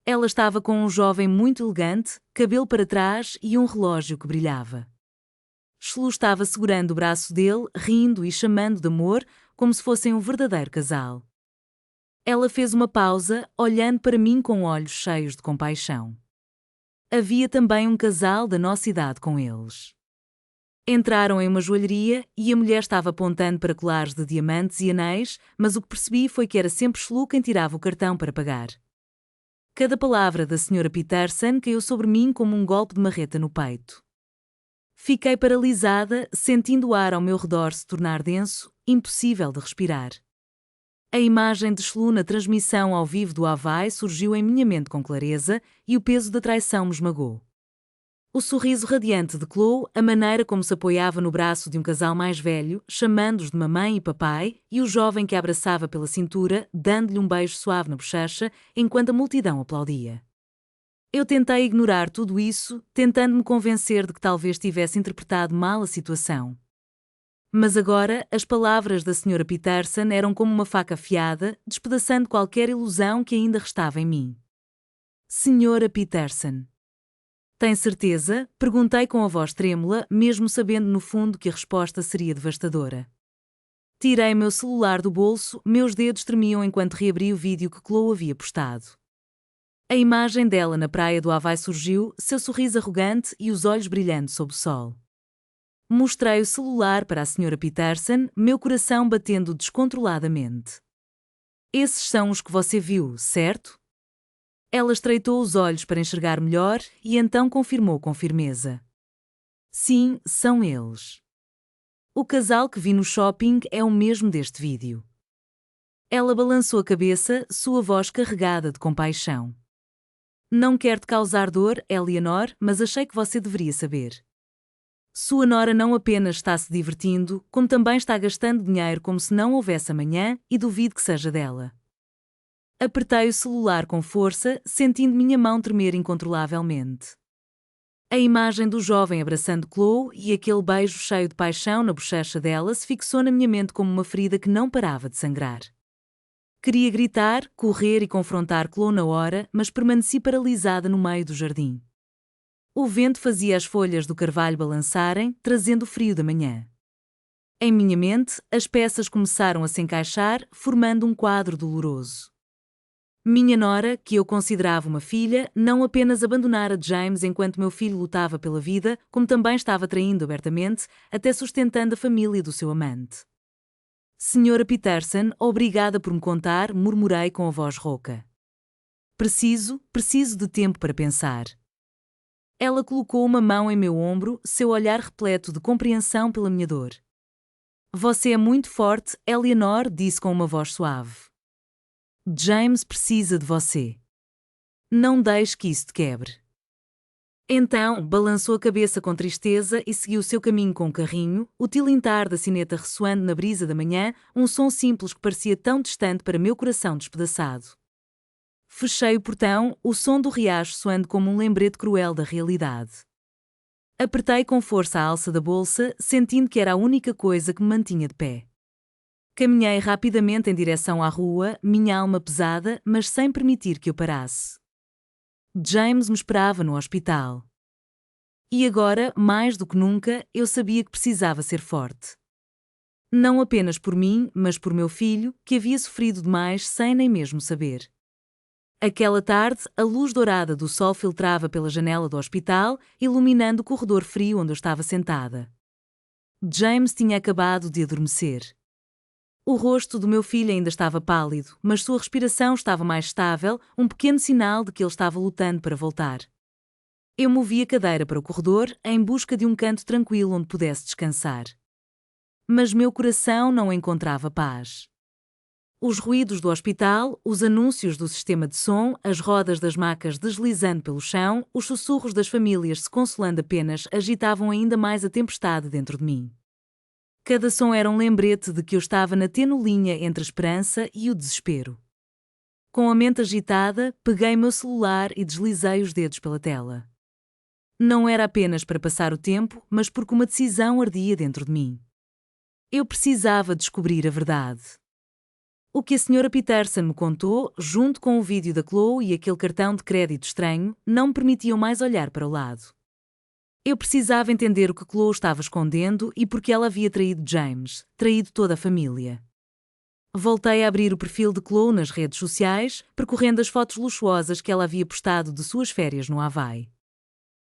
Ela estava com um jovem muito elegante, cabelo para trás e um relógio que brilhava. Shlu estava segurando o braço dele, rindo e chamando de amor, como se fossem um verdadeiro casal. Ela fez uma pausa, olhando para mim com olhos cheios de compaixão. Havia também um casal da nossa idade com eles. Entraram em uma joalheria e a mulher estava apontando para colares de diamantes e anéis, mas o que percebi foi que era sempre Shlu quem tirava o cartão para pagar. Cada palavra da Sra. Peterson caiu sobre mim como um golpe de marreta no peito. Fiquei paralisada, sentindo o ar ao meu redor se tornar denso, impossível de respirar. A imagem de Shlu na transmissão ao vivo do Havaí surgiu em minha mente com clareza e o peso da traição me esmagou. O sorriso radiante de Chloe, a maneira como se apoiava no braço de um casal mais velho, chamando-os de mamãe e papai, e o jovem que a abraçava pela cintura, dando-lhe um beijo suave na bochecha, enquanto a multidão aplaudia. Eu tentei ignorar tudo isso, tentando me convencer de que talvez tivesse interpretado mal a situação. Mas agora, as palavras da Sra. Peterson eram como uma faca afiada, despedaçando qualquer ilusão que ainda restava em mim. Sra. Peterson. Tem certeza? Perguntei com a voz trêmula, mesmo sabendo no fundo que a resposta seria devastadora. Tirei meu celular do bolso, meus dedos tremiam enquanto reabri o vídeo que Chloe havia postado. A imagem dela na praia do Havaí surgiu, seu sorriso arrogante e os olhos brilhando sob o sol. Mostrei o celular para a Sra. Peterson, meu coração batendo descontroladamente. Esses são os que você viu, certo? Ela estreitou os olhos para enxergar melhor e então confirmou com firmeza. Sim, são eles. O casal que vi no shopping é o mesmo deste vídeo. Ela balançou a cabeça, sua voz carregada de compaixão. Não quero te causar dor, Eleanor, mas achei que você deveria saber. Sua nora não apenas está se divertindo, como também está gastando dinheiro como se não houvesse amanhã e duvido que seja dela. Apertei o celular com força, sentindo minha mão tremer incontrolavelmente. A imagem do jovem abraçando Chloe e aquele beijo cheio de paixão na bochecha dela se fixou na minha mente como uma ferida que não parava de sangrar. Queria gritar, correr e confrontar Chloe na hora, mas permaneci paralisada no meio do jardim. O vento fazia as folhas do carvalho balançarem, trazendo o frio da manhã. Em minha mente, as peças começaram a se encaixar, formando um quadro doloroso. Minha nora, que eu considerava uma filha, não apenas abandonara James enquanto meu filho lutava pela vida, como também estava traindo abertamente, até sustentando a família do seu amante. Sra. Peterson, obrigada por me contar, murmurei com a voz rouca. Preciso de tempo para pensar. Ela colocou uma mão em meu ombro, seu olhar repleto de compreensão pela minha dor. Você é muito forte, Eleanor disse com uma voz suave. James precisa de você. Não deixe que isso te quebre. Então, balançou a cabeça com tristeza e seguiu seu caminho com o carrinho, o tilintar da sineta ressoando na brisa da manhã, um som simples que parecia tão distante para meu coração despedaçado. Fechei o portão, o som do riacho soando como um lembrete cruel da realidade. Apertei com força a alça da bolsa, sentindo que era a única coisa que me mantinha de pé. Caminhei rapidamente em direção à rua, minha alma pesada, mas sem permitir que eu parasse. James me esperava no hospital. E agora, mais do que nunca, eu sabia que precisava ser forte. Não apenas por mim, mas por meu filho, que havia sofrido demais sem nem mesmo saber. Aquela tarde, a luz dourada do sol filtrava pela janela do hospital, iluminando o corredor frio onde eu estava sentada. James tinha acabado de adormecer. O rosto do meu filho ainda estava pálido, mas sua respiração estava mais estável, um pequeno sinal de que ele estava lutando para voltar. Eu movi a cadeira para o corredor, em busca de um canto tranquilo onde pudesse descansar. Mas meu coração não encontrava paz. Os ruídos do hospital, os anúncios do sistema de som, as rodas das macas deslizando pelo chão, os sussurros das famílias se consolando apenas agitavam ainda mais a tempestade dentro de mim. Cada som era um lembrete de que eu estava na tênue linha entre a esperança e o desespero. Com a mente agitada, peguei meu celular e deslizei os dedos pela tela. Não era apenas para passar o tempo, mas porque uma decisão ardia dentro de mim. Eu precisava descobrir a verdade. O que a Sra. Peterson me contou, junto com o vídeo da Chloe e aquele cartão de crédito estranho, não me permitiam mais olhar para o lado. Eu precisava entender o que Chloe estava escondendo e porque ela havia traído James, traído toda a família. Voltei a abrir o perfil de Chloe nas redes sociais, percorrendo as fotos luxuosas que ela havia postado de suas férias no Havaí.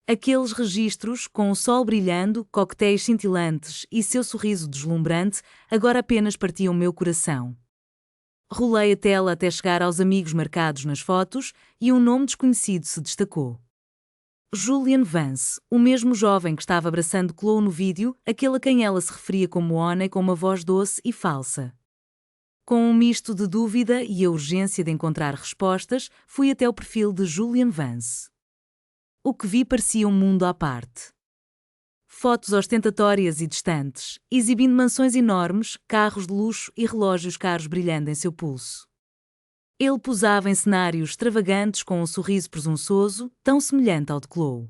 Aqueles registros, com o sol brilhando, coquetéis cintilantes e seu sorriso deslumbrante, agora apenas partiam meu coração. Rolei a tela até chegar aos amigos marcados nas fotos e um nome desconhecido se destacou. Julian Vance, o mesmo jovem que estava abraçando Chloe no vídeo, aquele a quem ela se referia como Honey com uma voz doce e falsa. Com um misto de dúvida e a urgência de encontrar respostas, fui até o perfil de Julian Vance. O que vi parecia um mundo à parte. Fotos ostentatórias e distantes, exibindo mansões enormes, carros de luxo e relógios caros brilhando em seu pulso. Ele posava em cenários extravagantes com um sorriso presunçoso, tão semelhante ao de Chloe.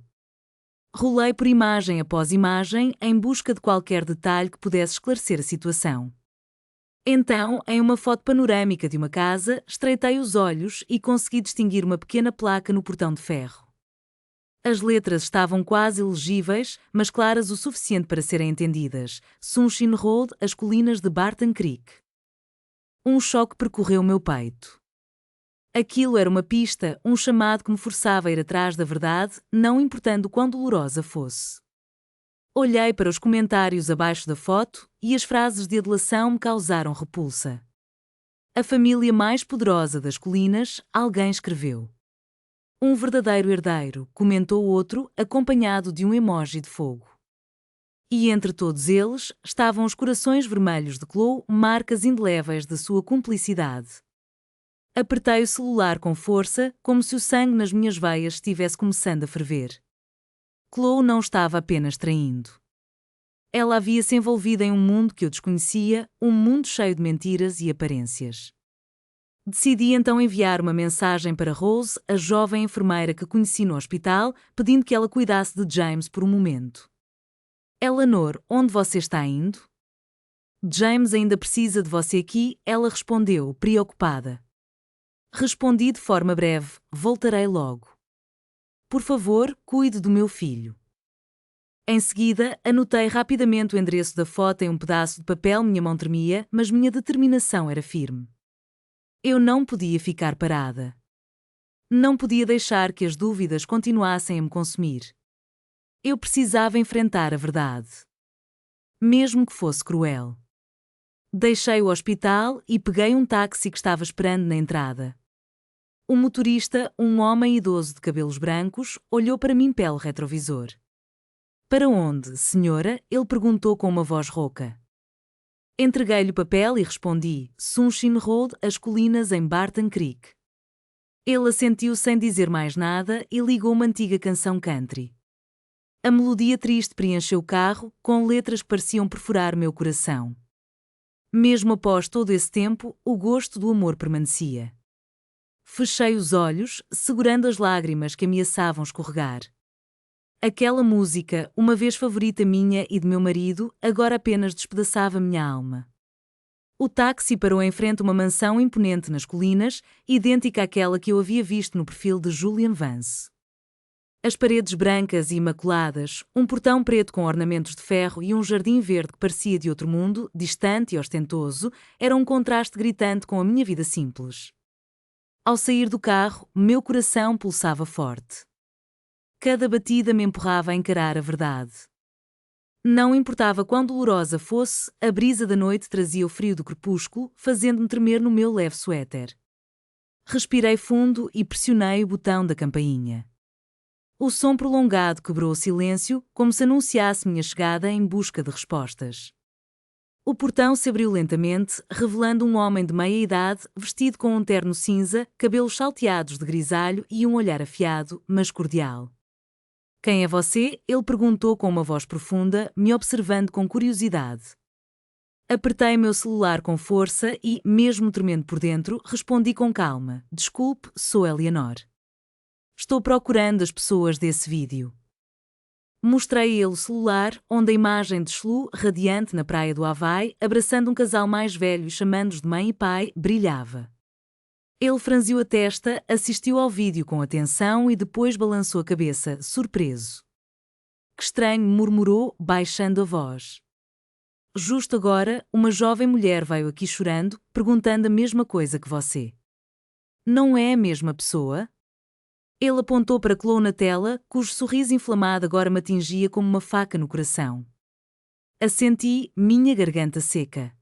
Rolei por imagem após imagem, em busca de qualquer detalhe que pudesse esclarecer a situação. Então, em uma foto panorâmica de uma casa, estreitei os olhos e consegui distinguir uma pequena placa no portão de ferro. As letras estavam quase ilegíveis, mas claras o suficiente para serem entendidas. Sunshine Road, as colinas de Barton Creek. Um choque percorreu meu peito. Aquilo era uma pista, um chamado que me forçava a ir atrás da verdade, não importando quão dolorosa fosse. Olhei para os comentários abaixo da foto e as frases de adulação me causaram repulsa. A família mais poderosa das colinas, alguém escreveu. Um verdadeiro herdeiro, comentou outro, acompanhado de um emoji de fogo. E entre todos eles, estavam os corações vermelhos de Chloe, marcas indeléveis de sua cumplicidade. Apertei o celular com força, como se o sangue nas minhas veias estivesse começando a ferver. Chloe não estava apenas traindo. Ela havia-se envolvido em um mundo que eu desconhecia, um mundo cheio de mentiras e aparências. Decidi então enviar uma mensagem para Rose, a jovem enfermeira que conheci no hospital, pedindo que ela cuidasse de James por um momento. Eleanor, onde você está indo? James ainda precisa de você aqui, ela respondeu, preocupada. Respondi de forma breve, voltarei logo. Por favor, cuide do meu filho. Em seguida, anotei rapidamente o endereço da foto em um pedaço de papel, minha mão tremia, mas minha determinação era firme. Eu não podia ficar parada. Não podia deixar que as dúvidas continuassem a me consumir. Eu precisava enfrentar a verdade. Mesmo que fosse cruel. Deixei o hospital e peguei um táxi que estava esperando na entrada. O motorista, um homem idoso de cabelos brancos, olhou para mim pelo retrovisor. Para onde, senhora? Ele perguntou com uma voz rouca. Entreguei-lhe o papel e respondi: Sunshine Road, as colinas em Barton Creek. Ele assentiu sem dizer mais nada e ligou uma antiga canção country. A melodia triste preencheu o carro, com letras que pareciam perfurar meu coração. Mesmo após todo esse tempo, o gosto do amor permanecia. Fechei os olhos, segurando as lágrimas que ameaçavam escorregar. Aquela música, uma vez favorita minha e de meu marido, agora apenas despedaçava minha alma. O táxi parou em frente a uma mansão imponente nas colinas, idêntica àquela que eu havia visto no perfil de Julian Vance. As paredes brancas e imaculadas, um portão preto com ornamentos de ferro e um jardim verde que parecia de outro mundo, distante e ostentoso, eram um contraste gritante com a minha vida simples. Ao sair do carro, meu coração pulsava forte. Cada batida me empurrava a encarar a verdade. Não importava quão dolorosa fosse, a brisa da noite trazia o frio do crepúsculo, fazendo-me tremer no meu leve suéter. Respirei fundo e pressionei o botão da campainha. O som prolongado quebrou o silêncio, como se anunciasse minha chegada em busca de respostas. O portão se abriu lentamente, revelando um homem de meia-idade, vestido com um terno cinza, cabelos salteados de grisalho e um olhar afiado, mas cordial. Quem é você? Ele perguntou com uma voz profunda, me observando com curiosidade. Apertei meu celular com força e, mesmo tremendo por dentro, respondi com calma: Desculpe, sou Eleanor. Estou procurando as pessoas desse vídeo. Mostrei a ele o celular, onde a imagem de Shlu, radiante na praia do Havaí, abraçando um casal mais velho e chamando-os de mãe e pai, brilhava. Ele franziu a testa, assistiu ao vídeo com atenção e depois balançou a cabeça, surpreso. Que estranho, murmurou, baixando a voz. Justo agora, uma jovem mulher veio aqui chorando, perguntando a mesma coisa que você. Não é a mesma pessoa? Ele apontou para Chloe na tela, cujo sorriso inflamado agora me atingia como uma faca no coração. Assenti, minha garganta seca.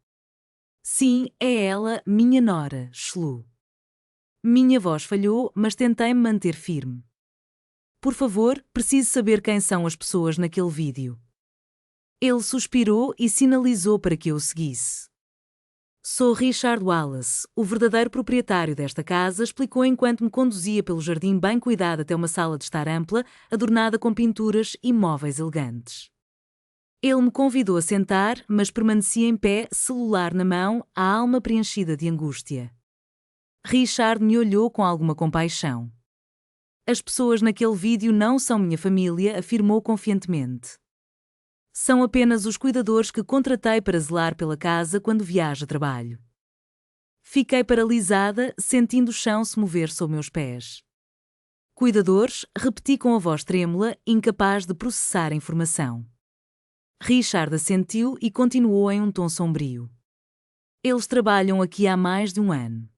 Sim, é ela, minha nora, Shlu. Minha voz falhou, mas tentei-me manter firme. Por favor, preciso saber quem são as pessoas naquele vídeo. Ele suspirou e sinalizou para que eu o seguisse. Sou Richard Wallace, o verdadeiro proprietário desta casa, explicou enquanto me conduzia pelo jardim bem cuidado até uma sala de estar ampla, adornada com pinturas e móveis elegantes. Ele me convidou a sentar, mas permanecia em pé, celular na mão, a alma preenchida de angústia. Richard me olhou com alguma compaixão. As pessoas naquele vídeo não são minha família, afirmou confiantemente. São apenas os cuidadores que contratei para zelar pela casa quando viajo a trabalho. Fiquei paralisada, sentindo o chão se mover sob meus pés. Cuidadores, repeti com a voz trêmula, incapaz de processar a informação. Richard assentiu e continuou em um tom sombrio. Eles trabalham aqui há mais de um ano.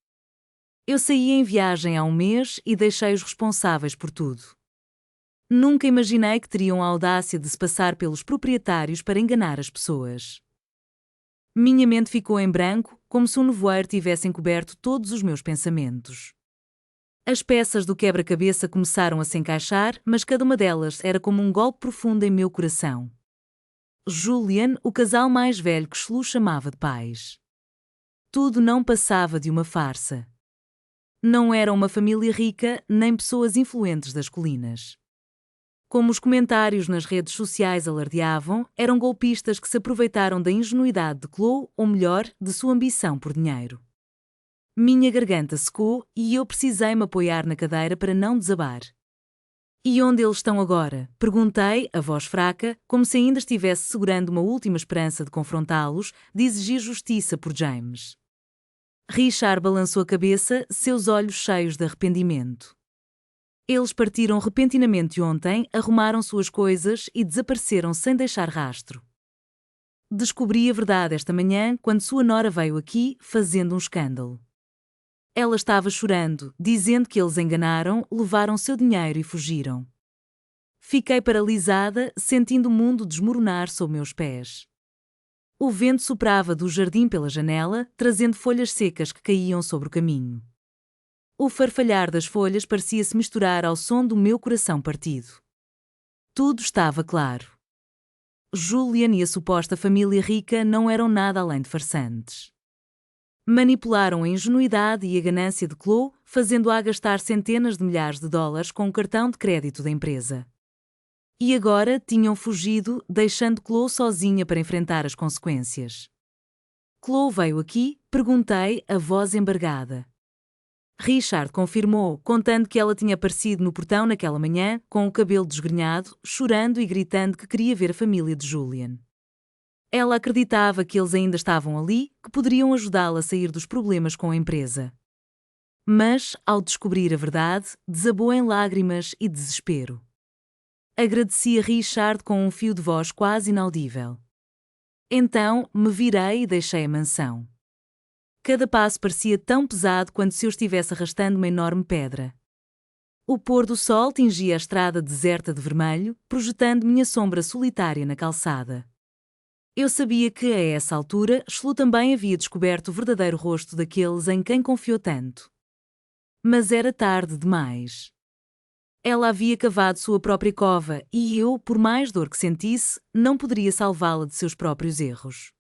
Eu saí em viagem há um mês e deixei-os responsáveis por tudo. Nunca imaginei que teriam a audácia de se passar pelos proprietários para enganar as pessoas. Minha mente ficou em branco, como se um nevoeiro tivesse encoberto todos os meus pensamentos. As peças do quebra-cabeça começaram a se encaixar, mas cada uma delas era como um golpe profundo em meu coração. Julian, o casal mais velho que Shlu chamava de pais. Tudo não passava de uma farsa. Não eram uma família rica, nem pessoas influentes das colinas. Como os comentários nas redes sociais alardeavam, eram golpistas que se aproveitaram da ingenuidade de Chloe, ou melhor, de sua ambição por dinheiro. Minha garganta secou e eu precisei me apoiar na cadeira para não desabar. E onde eles estão agora? Perguntei, a voz fraca, como se ainda estivesse segurando uma última esperança de confrontá-los, de exigir justiça por James. Richard balançou a cabeça, seus olhos cheios de arrependimento. Eles partiram repentinamente ontem, arrumaram suas coisas e desapareceram sem deixar rastro. Descobri a verdade esta manhã quando sua nora veio aqui, fazendo um escândalo. Ela estava chorando, dizendo que eles enganaram, levaram seu dinheiro e fugiram. Fiquei paralisada, sentindo o mundo desmoronar sob meus pés. O vento soprava do jardim pela janela, trazendo folhas secas que caíam sobre o caminho. O farfalhar das folhas parecia-se misturar ao som do meu coração partido. Tudo estava claro. Julian e a suposta família rica não eram nada além de farsantes. Manipularam a ingenuidade e a ganância de Chloe, fazendo-a gastar centenas de milhares de dólares com o cartão de crédito da empresa. E agora tinham fugido, deixando Chloe sozinha para enfrentar as consequências. Chloe veio aqui? Perguntei, a voz embargada. Richard confirmou, contando que ela tinha aparecido no portão naquela manhã, com o cabelo desgrenhado, chorando e gritando que queria ver a família de Julian. Ela acreditava que eles ainda estavam ali, que poderiam ajudá-la a sair dos problemas com a empresa. Mas, ao descobrir a verdade, desabou em lágrimas e desespero. Agradeci a Richard com um fio de voz quase inaudível. Então, me virei e deixei a mansão. Cada passo parecia tão pesado quanto se eu estivesse arrastando uma enorme pedra. O pôr do sol tingia a estrada deserta de vermelho, projetando minha sombra solitária na calçada. Eu sabia que, a essa altura, Shlu também havia descoberto o verdadeiro rosto daqueles em quem confiou tanto. Mas era tarde demais. Ela havia cavado sua própria cova e eu, por mais dor que sentisse, não poderia salvá-la de seus próprios erros.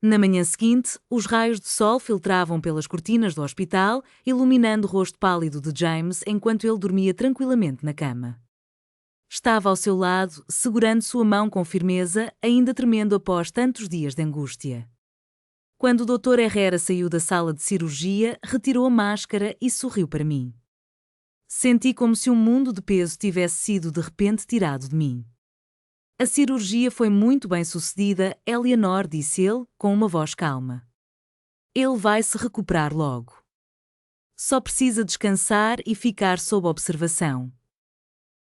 Na manhã seguinte, os raios de sol filtravam pelas cortinas do hospital, iluminando o rosto pálido de James enquanto ele dormia tranquilamente na cama. Estava ao seu lado, segurando sua mão com firmeza, ainda tremendo após tantos dias de angústia. Quando o Dr. Herrera saiu da sala de cirurgia, retirou a máscara e sorriu para mim. Senti como se um mundo de peso tivesse sido de repente tirado de mim. A cirurgia foi muito bem sucedida, Eleanor, disse ele, com uma voz calma. Ele vai se recuperar logo. Só precisa descansar e ficar sob observação.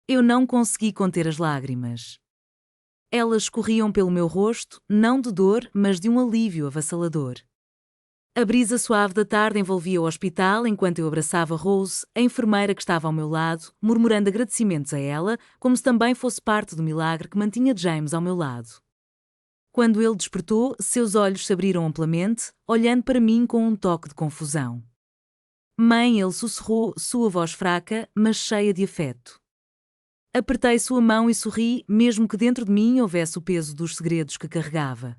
Eu não consegui conter as lágrimas. Elas escorriam pelo meu rosto, não de dor, mas de um alívio avassalador. A brisa suave da tarde envolvia o hospital enquanto eu abraçava Rose, a enfermeira que estava ao meu lado, murmurando agradecimentos a ela, como se também fosse parte do milagre que mantinha James ao meu lado. Quando ele despertou, seus olhos se abriram amplamente, olhando para mim com um toque de confusão. Mãe, ele sussurrou, sua voz fraca, mas cheia de afeto. Apertei sua mão e sorri, mesmo que dentro de mim houvesse o peso dos segredos que carregava.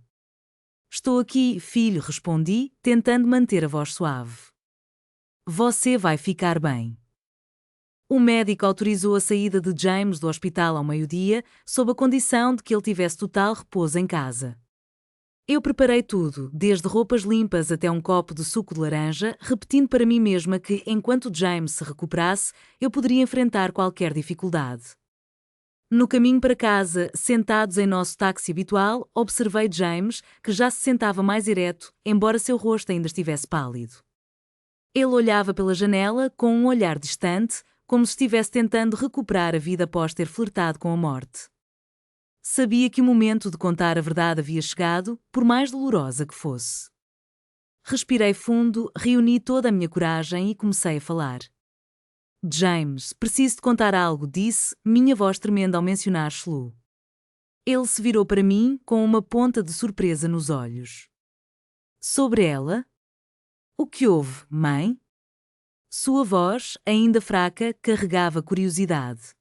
Estou aqui, filho, respondi, tentando manter a voz suave. Você vai ficar bem. O médico autorizou a saída de James do hospital ao meio-dia, sob a condição de que ele tivesse total repouso em casa. Eu preparei tudo, desde roupas limpas até um copo de suco de laranja, repetindo para mim mesma que, enquanto James se recuperasse, eu poderia enfrentar qualquer dificuldade. No caminho para casa, sentados em nosso táxi habitual, observei James, que já se sentava mais ereto, embora seu rosto ainda estivesse pálido. Ele olhava pela janela com um olhar distante, como se estivesse tentando recuperar a vida após ter flertado com a morte. Sabia que o momento de contar a verdade havia chegado, por mais dolorosa que fosse. Respirei fundo, reuni toda a minha coragem e comecei a falar. James, preciso de contar algo, disse, minha voz tremendo ao mencionar Shlu. Ele se virou para mim com uma ponta de surpresa nos olhos. Sobre ela? O que houve, mãe? Sua voz, ainda fraca, carregava curiosidade.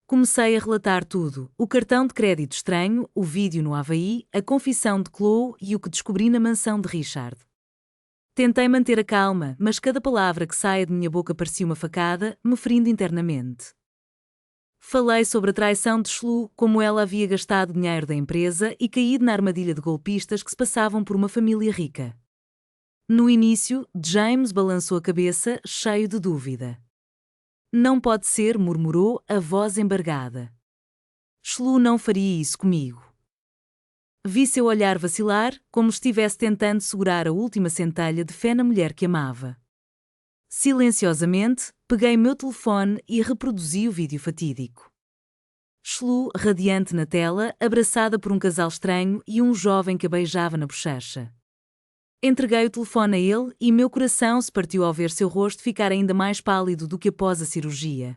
Comecei a relatar tudo, o cartão de crédito estranho, o vídeo no Havaí, a confissão de Chloe e o que descobri na mansão de Richard. Tentei manter a calma, mas cada palavra que saia de minha boca parecia uma facada, me ferindo internamente. Falei sobre a traição de Shlu, como ela havia gastado dinheiro da empresa e caído na armadilha de golpistas que se passavam por uma família rica. No início, James balançou a cabeça, cheio de dúvida. Não pode ser, murmurou, a voz embargada. Shlu não faria isso comigo. Vi seu olhar vacilar, como se estivesse tentando segurar a última centelha de fé na mulher que amava. Silenciosamente, peguei meu telefone e reproduzi o vídeo fatídico. Shlu, radiante na tela, abraçada por um casal estranho e um jovem que a beijava na bochecha. Entreguei o telefone a ele e meu coração se partiu ao ver seu rosto ficar ainda mais pálido do que após a cirurgia.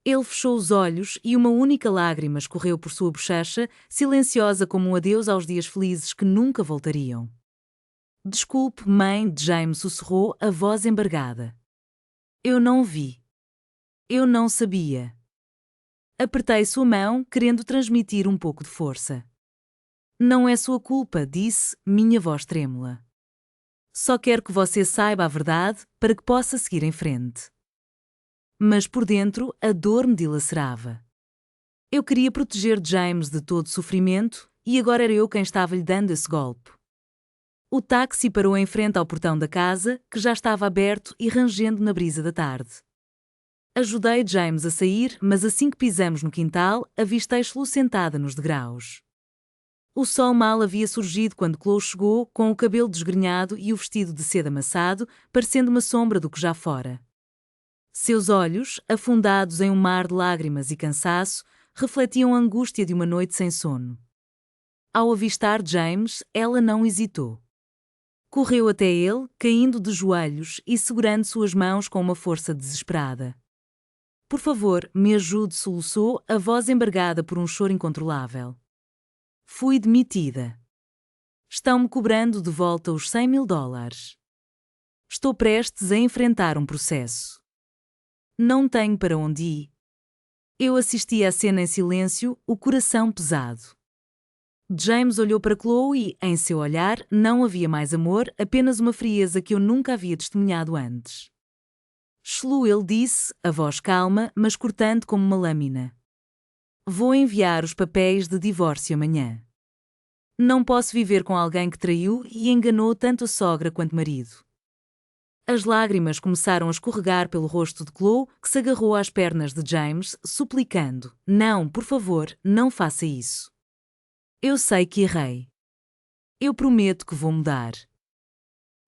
Ele fechou os olhos e uma única lágrima escorreu por sua bochecha, silenciosa como um adeus aos dias felizes que nunca voltariam. Desculpe, mãe, James sussurrou, a voz embargada. Eu não vi. Eu não sabia. Apertei sua mão, querendo transmitir um pouco de força. Não é sua culpa, disse, minha voz trêmula. Só quero que você saiba a verdade para que possa seguir em frente. Mas por dentro, a dor me dilacerava. Eu queria proteger James de todo sofrimento e agora era eu quem estava lhe dando esse golpe. O táxi parou em frente ao portão da casa, que já estava aberto e rangendo na brisa da tarde. Ajudei James a sair, mas assim que pisamos no quintal, avistei-lo sentada nos degraus. O sol mal havia surgido quando Chloe chegou, com o cabelo desgrenhado e o vestido de seda amassado, parecendo uma sombra do que já fora. Seus olhos, afundados em um mar de lágrimas e cansaço, refletiam a angústia de uma noite sem sono. Ao avistar James, ela não hesitou. Correu até ele, caindo de joelhos e segurando suas mãos com uma força desesperada. Por favor, me ajude, soluçou, a voz embargada por um choro incontrolável. Fui demitida. Estão-me cobrando de volta os $100.000. Estou prestes a enfrentar um processo. Não tenho para onde ir. Eu assisti à cena em silêncio, o coração pesado. James olhou para Chloe e, em seu olhar, não havia mais amor, apenas uma frieza que eu nunca havia testemunhado antes. Shlu, ele disse, a voz calma, mas cortante como uma lâmina. Vou enviar os papéis de divórcio amanhã. Não posso viver com alguém que traiu e enganou tanto a sogra quanto o marido. As lágrimas começaram a escorregar pelo rosto de Chloe, que se agarrou às pernas de James, suplicando: Não, por favor, não faça isso. Eu sei que errei. Eu prometo que vou mudar.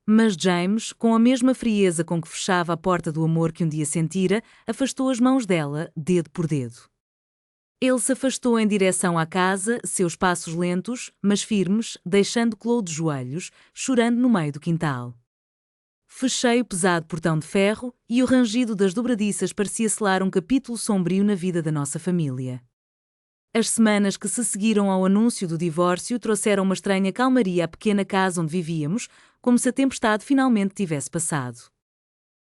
Mas James, com a mesma frieza com que fechava a porta do amor que um dia sentira, afastou as mãos dela, dedo por dedo. Ele se afastou em direção à casa, seus passos lentos, mas firmes, deixando Chloe de joelhos, chorando no meio do quintal. Fechei o pesado portão de ferro e o rangido das dobradiças parecia selar um capítulo sombrio na vida da nossa família. As semanas que se seguiram ao anúncio do divórcio trouxeram uma estranha calmaria à pequena casa onde vivíamos, como se a tempestade finalmente tivesse passado.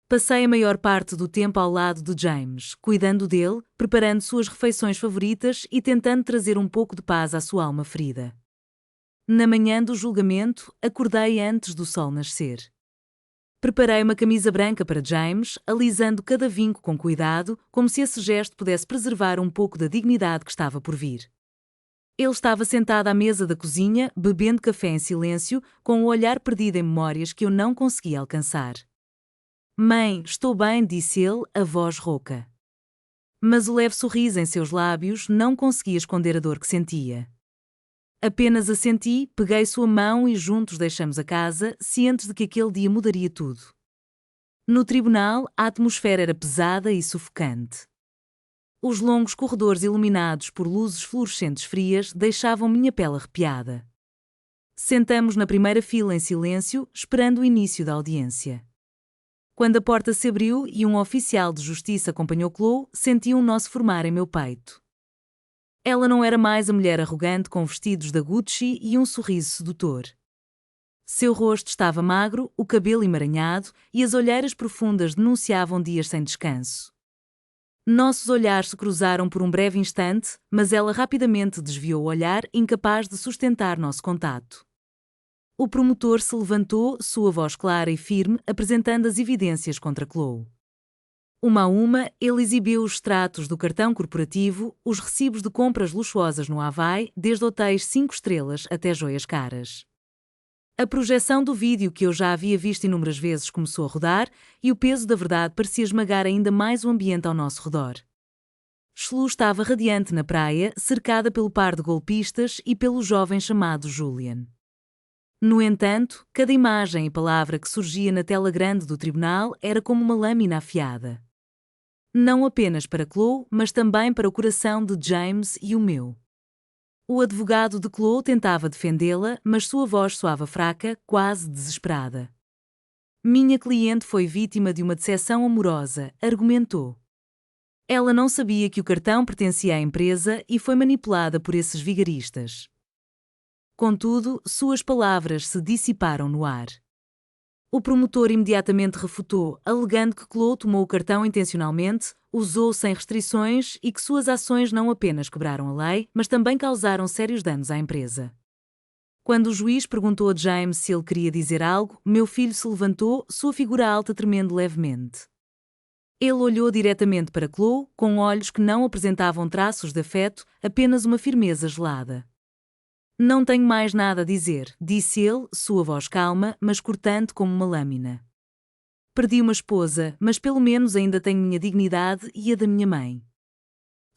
Passei a maior parte do tempo ao lado de James, cuidando dele, preparando suas refeições favoritas e tentando trazer um pouco de paz à sua alma ferida. Na manhã do julgamento, acordei antes do sol nascer. Preparei uma camisa branca para James, alisando cada vinco com cuidado, como se esse gesto pudesse preservar um pouco da dignidade que estava por vir. Ele estava sentado à mesa da cozinha, bebendo café em silêncio, com o olhar perdido em memórias que eu não conseguia alcançar. Mãe, estou bem, disse ele, a voz rouca. Mas o leve sorriso em seus lábios não conseguia esconder a dor que sentia. Apenas assenti, peguei sua mão e juntos deixamos a casa, cientes de que aquele dia mudaria tudo. No tribunal, a atmosfera era pesada e sufocante. Os longos corredores iluminados por luzes fluorescentes frias deixavam minha pele arrepiada. Sentamos na primeira fila em silêncio, esperando o início da audiência. Quando a porta se abriu e um oficial de justiça acompanhou Chloe, senti um nó se formar em meu peito. Ela não era mais a mulher arrogante com vestidos da Gucci e um sorriso sedutor. Seu rosto estava magro, o cabelo emaranhado e as olheiras profundas denunciavam dias sem descanso. Nossos olhares se cruzaram por um breve instante, mas ela rapidamente desviou o olhar, incapaz de sustentar nosso contato. O promotor se levantou, sua voz clara e firme, apresentando as evidências contra Chloe. Uma a uma, ele exibiu os extratos do cartão corporativo, os recibos de compras luxuosas no Havaí, desde hotéis 5 estrelas até joias caras. A projeção do vídeo que eu já havia visto inúmeras vezes começou a rodar e o peso da verdade parecia esmagar ainda mais o ambiente ao nosso redor. Shlu estava radiante na praia, cercada pelo par de golpistas e pelo jovem chamado Julian. No entanto, cada imagem e palavra que surgia na tela grande do tribunal era como uma lâmina afiada. Não apenas para Chloe, mas também para o coração de James e o meu. O advogado de Chloe tentava defendê-la, mas sua voz soava fraca, quase desesperada. Minha cliente foi vítima de uma decepção amorosa, argumentou. Ela não sabia que o cartão pertencia à empresa e foi manipulada por esses vigaristas. Contudo, suas palavras se dissiparam no ar. O promotor imediatamente refutou, alegando que Chloe tomou o cartão intencionalmente, usou sem restrições e que suas ações não apenas quebraram a lei, mas também causaram sérios danos à empresa. Quando o juiz perguntou a James se ele queria dizer algo, meu filho se levantou, sua figura alta tremendo levemente. Ele olhou diretamente para Chloe, com olhos que não apresentavam traços de afeto, apenas uma firmeza gelada. Não tenho mais nada a dizer, disse ele, sua voz calma, mas cortante como uma lâmina. Perdi uma esposa, mas pelo menos ainda tenho minha dignidade e a da minha mãe.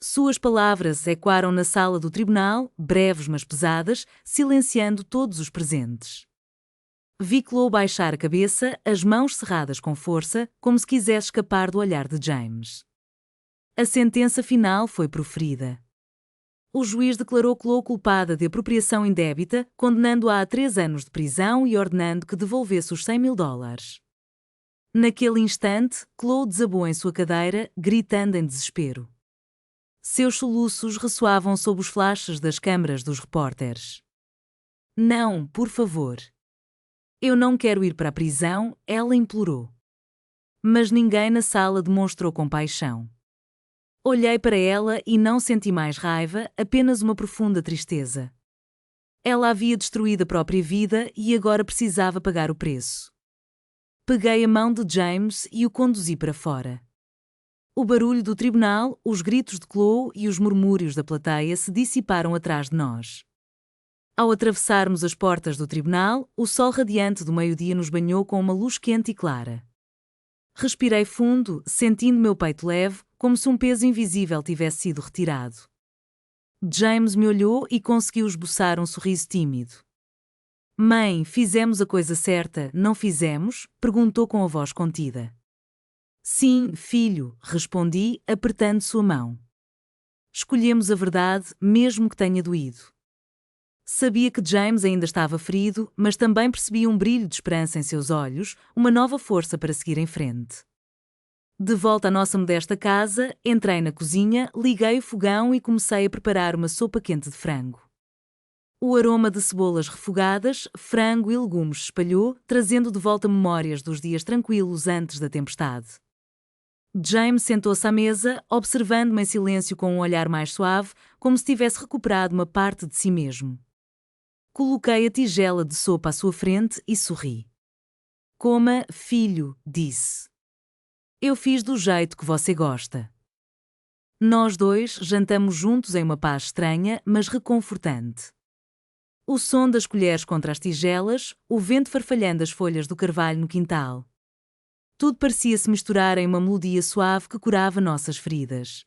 Suas palavras ecoaram na sala do tribunal, breves mas pesadas, silenciando todos os presentes. Vi Chloe baixar a cabeça, as mãos cerradas com força, como se quisesse escapar do olhar de James. A sentença final foi proferida. O juiz declarou Chloe culpada de apropriação indébita, condenando-a a 3 anos de prisão e ordenando que devolvesse os $100.000. Naquele instante, Chloe desabou em sua cadeira, gritando em desespero. Seus soluços ressoavam sob os flashes das câmaras dos repórteres. Não, por favor. Eu não quero ir para a prisão, ela implorou. Mas ninguém na sala demonstrou compaixão. Olhei para ela e não senti mais raiva, apenas uma profunda tristeza. Ela havia destruído a própria vida e agora precisava pagar o preço. Peguei a mão de James e o conduzi para fora. O barulho do tribunal, os gritos de Chloe e os murmúrios da plateia se dissiparam atrás de nós. Ao atravessarmos as portas do tribunal, o sol radiante do meio-dia nos banhou com uma luz quente e clara. Respirei fundo, sentindo meu peito leve, como se um peso invisível tivesse sido retirado. James me olhou e conseguiu esboçar um sorriso tímido. Mãe, fizemos a coisa certa, não fizemos? Perguntou com a voz contida. Sim, filho, respondi, apertando sua mão. Escolhemos a verdade, mesmo que tenha doído. Sabia que James ainda estava ferido, mas também percebia um brilho de esperança em seus olhos, uma nova força para seguir em frente. De volta à nossa modesta casa, entrei na cozinha, liguei o fogão e comecei a preparar uma sopa quente de frango. O aroma de cebolas refogadas, frango e legumes se espalhou, trazendo de volta memórias dos dias tranquilos antes da tempestade. James sentou-se à mesa, observando-me em silêncio com um olhar mais suave, como se tivesse recuperado uma parte de si mesmo. Coloquei a tigela de sopa à sua frente e sorri. Coma, filho, disse. Eu fiz do jeito que você gosta. Nós dois jantamos juntos em uma paz estranha, mas reconfortante. O som das colheres contra as tigelas, o vento farfalhando as folhas do carvalho no quintal. Tudo parecia se misturar em uma melodia suave que curava nossas feridas.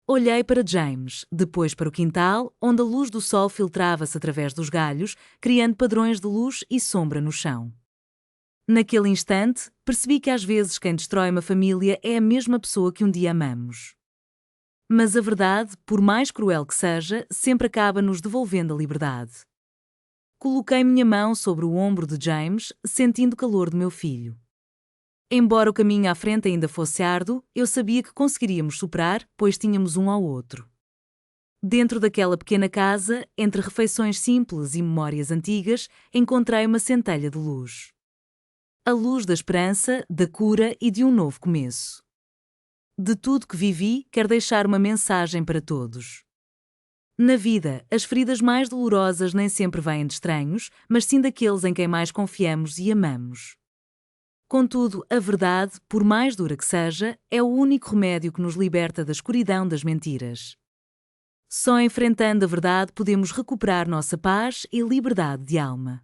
Olhei para James, depois para o quintal, onde a luz do sol filtrava-se através dos galhos, criando padrões de luz e sombra no chão. Naquele instante, percebi que às vezes quem destrói uma família é a mesma pessoa que um dia amamos. Mas a verdade, por mais cruel que seja, sempre acaba nos devolvendo a liberdade. Coloquei minha mão sobre o ombro de James, sentindo o calor do meu filho. Embora o caminho à frente ainda fosse árduo, eu sabia que conseguiríamos superar, pois tínhamos um ao outro. Dentro daquela pequena casa, entre refeições simples e memórias antigas, encontrei uma centelha de luz. A luz da esperança, da cura e de um novo começo. De tudo que vivi, quero deixar uma mensagem para todos. Na vida, as feridas mais dolorosas nem sempre vêm de estranhos, mas sim daqueles em quem mais confiamos e amamos. Contudo, a verdade, por mais dura que seja, é o único remédio que nos liberta da escuridão das mentiras. Só enfrentando a verdade podemos recuperar nossa paz e liberdade de alma.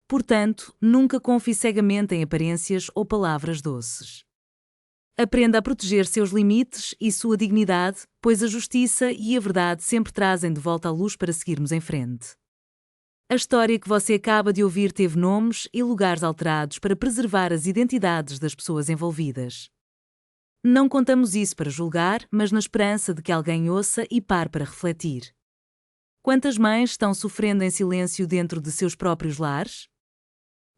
Portanto, nunca confie cegamente em aparências ou palavras doces. Aprenda a proteger seus limites e sua dignidade, pois a justiça e a verdade sempre trazem de volta a luz para seguirmos em frente. A história que você acaba de ouvir teve nomes e lugares alterados para preservar as identidades das pessoas envolvidas. Não contamos isso para julgar, mas na esperança de que alguém ouça e pare para refletir. Quantas mães estão sofrendo em silêncio dentro de seus próprios lares?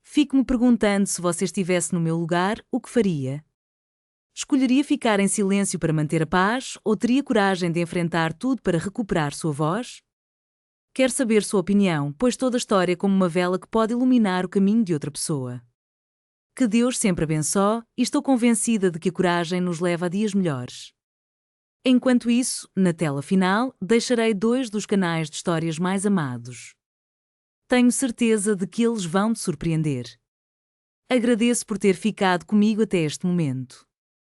Fico-me perguntando se você estivesse no meu lugar, o que faria? Escolheria ficar em silêncio para manter a paz ou teria coragem de enfrentar tudo para recuperar sua voz? Quero saber sua opinião, pois toda a história é como uma vela que pode iluminar o caminho de outra pessoa. Que Deus sempre abençoe e estou convencida de que a coragem nos leva a dias melhores. Enquanto isso, na tela final, deixarei 2 dos canais de histórias mais amados. Tenho certeza de que eles vão te surpreender. Agradeço por ter ficado comigo até este momento.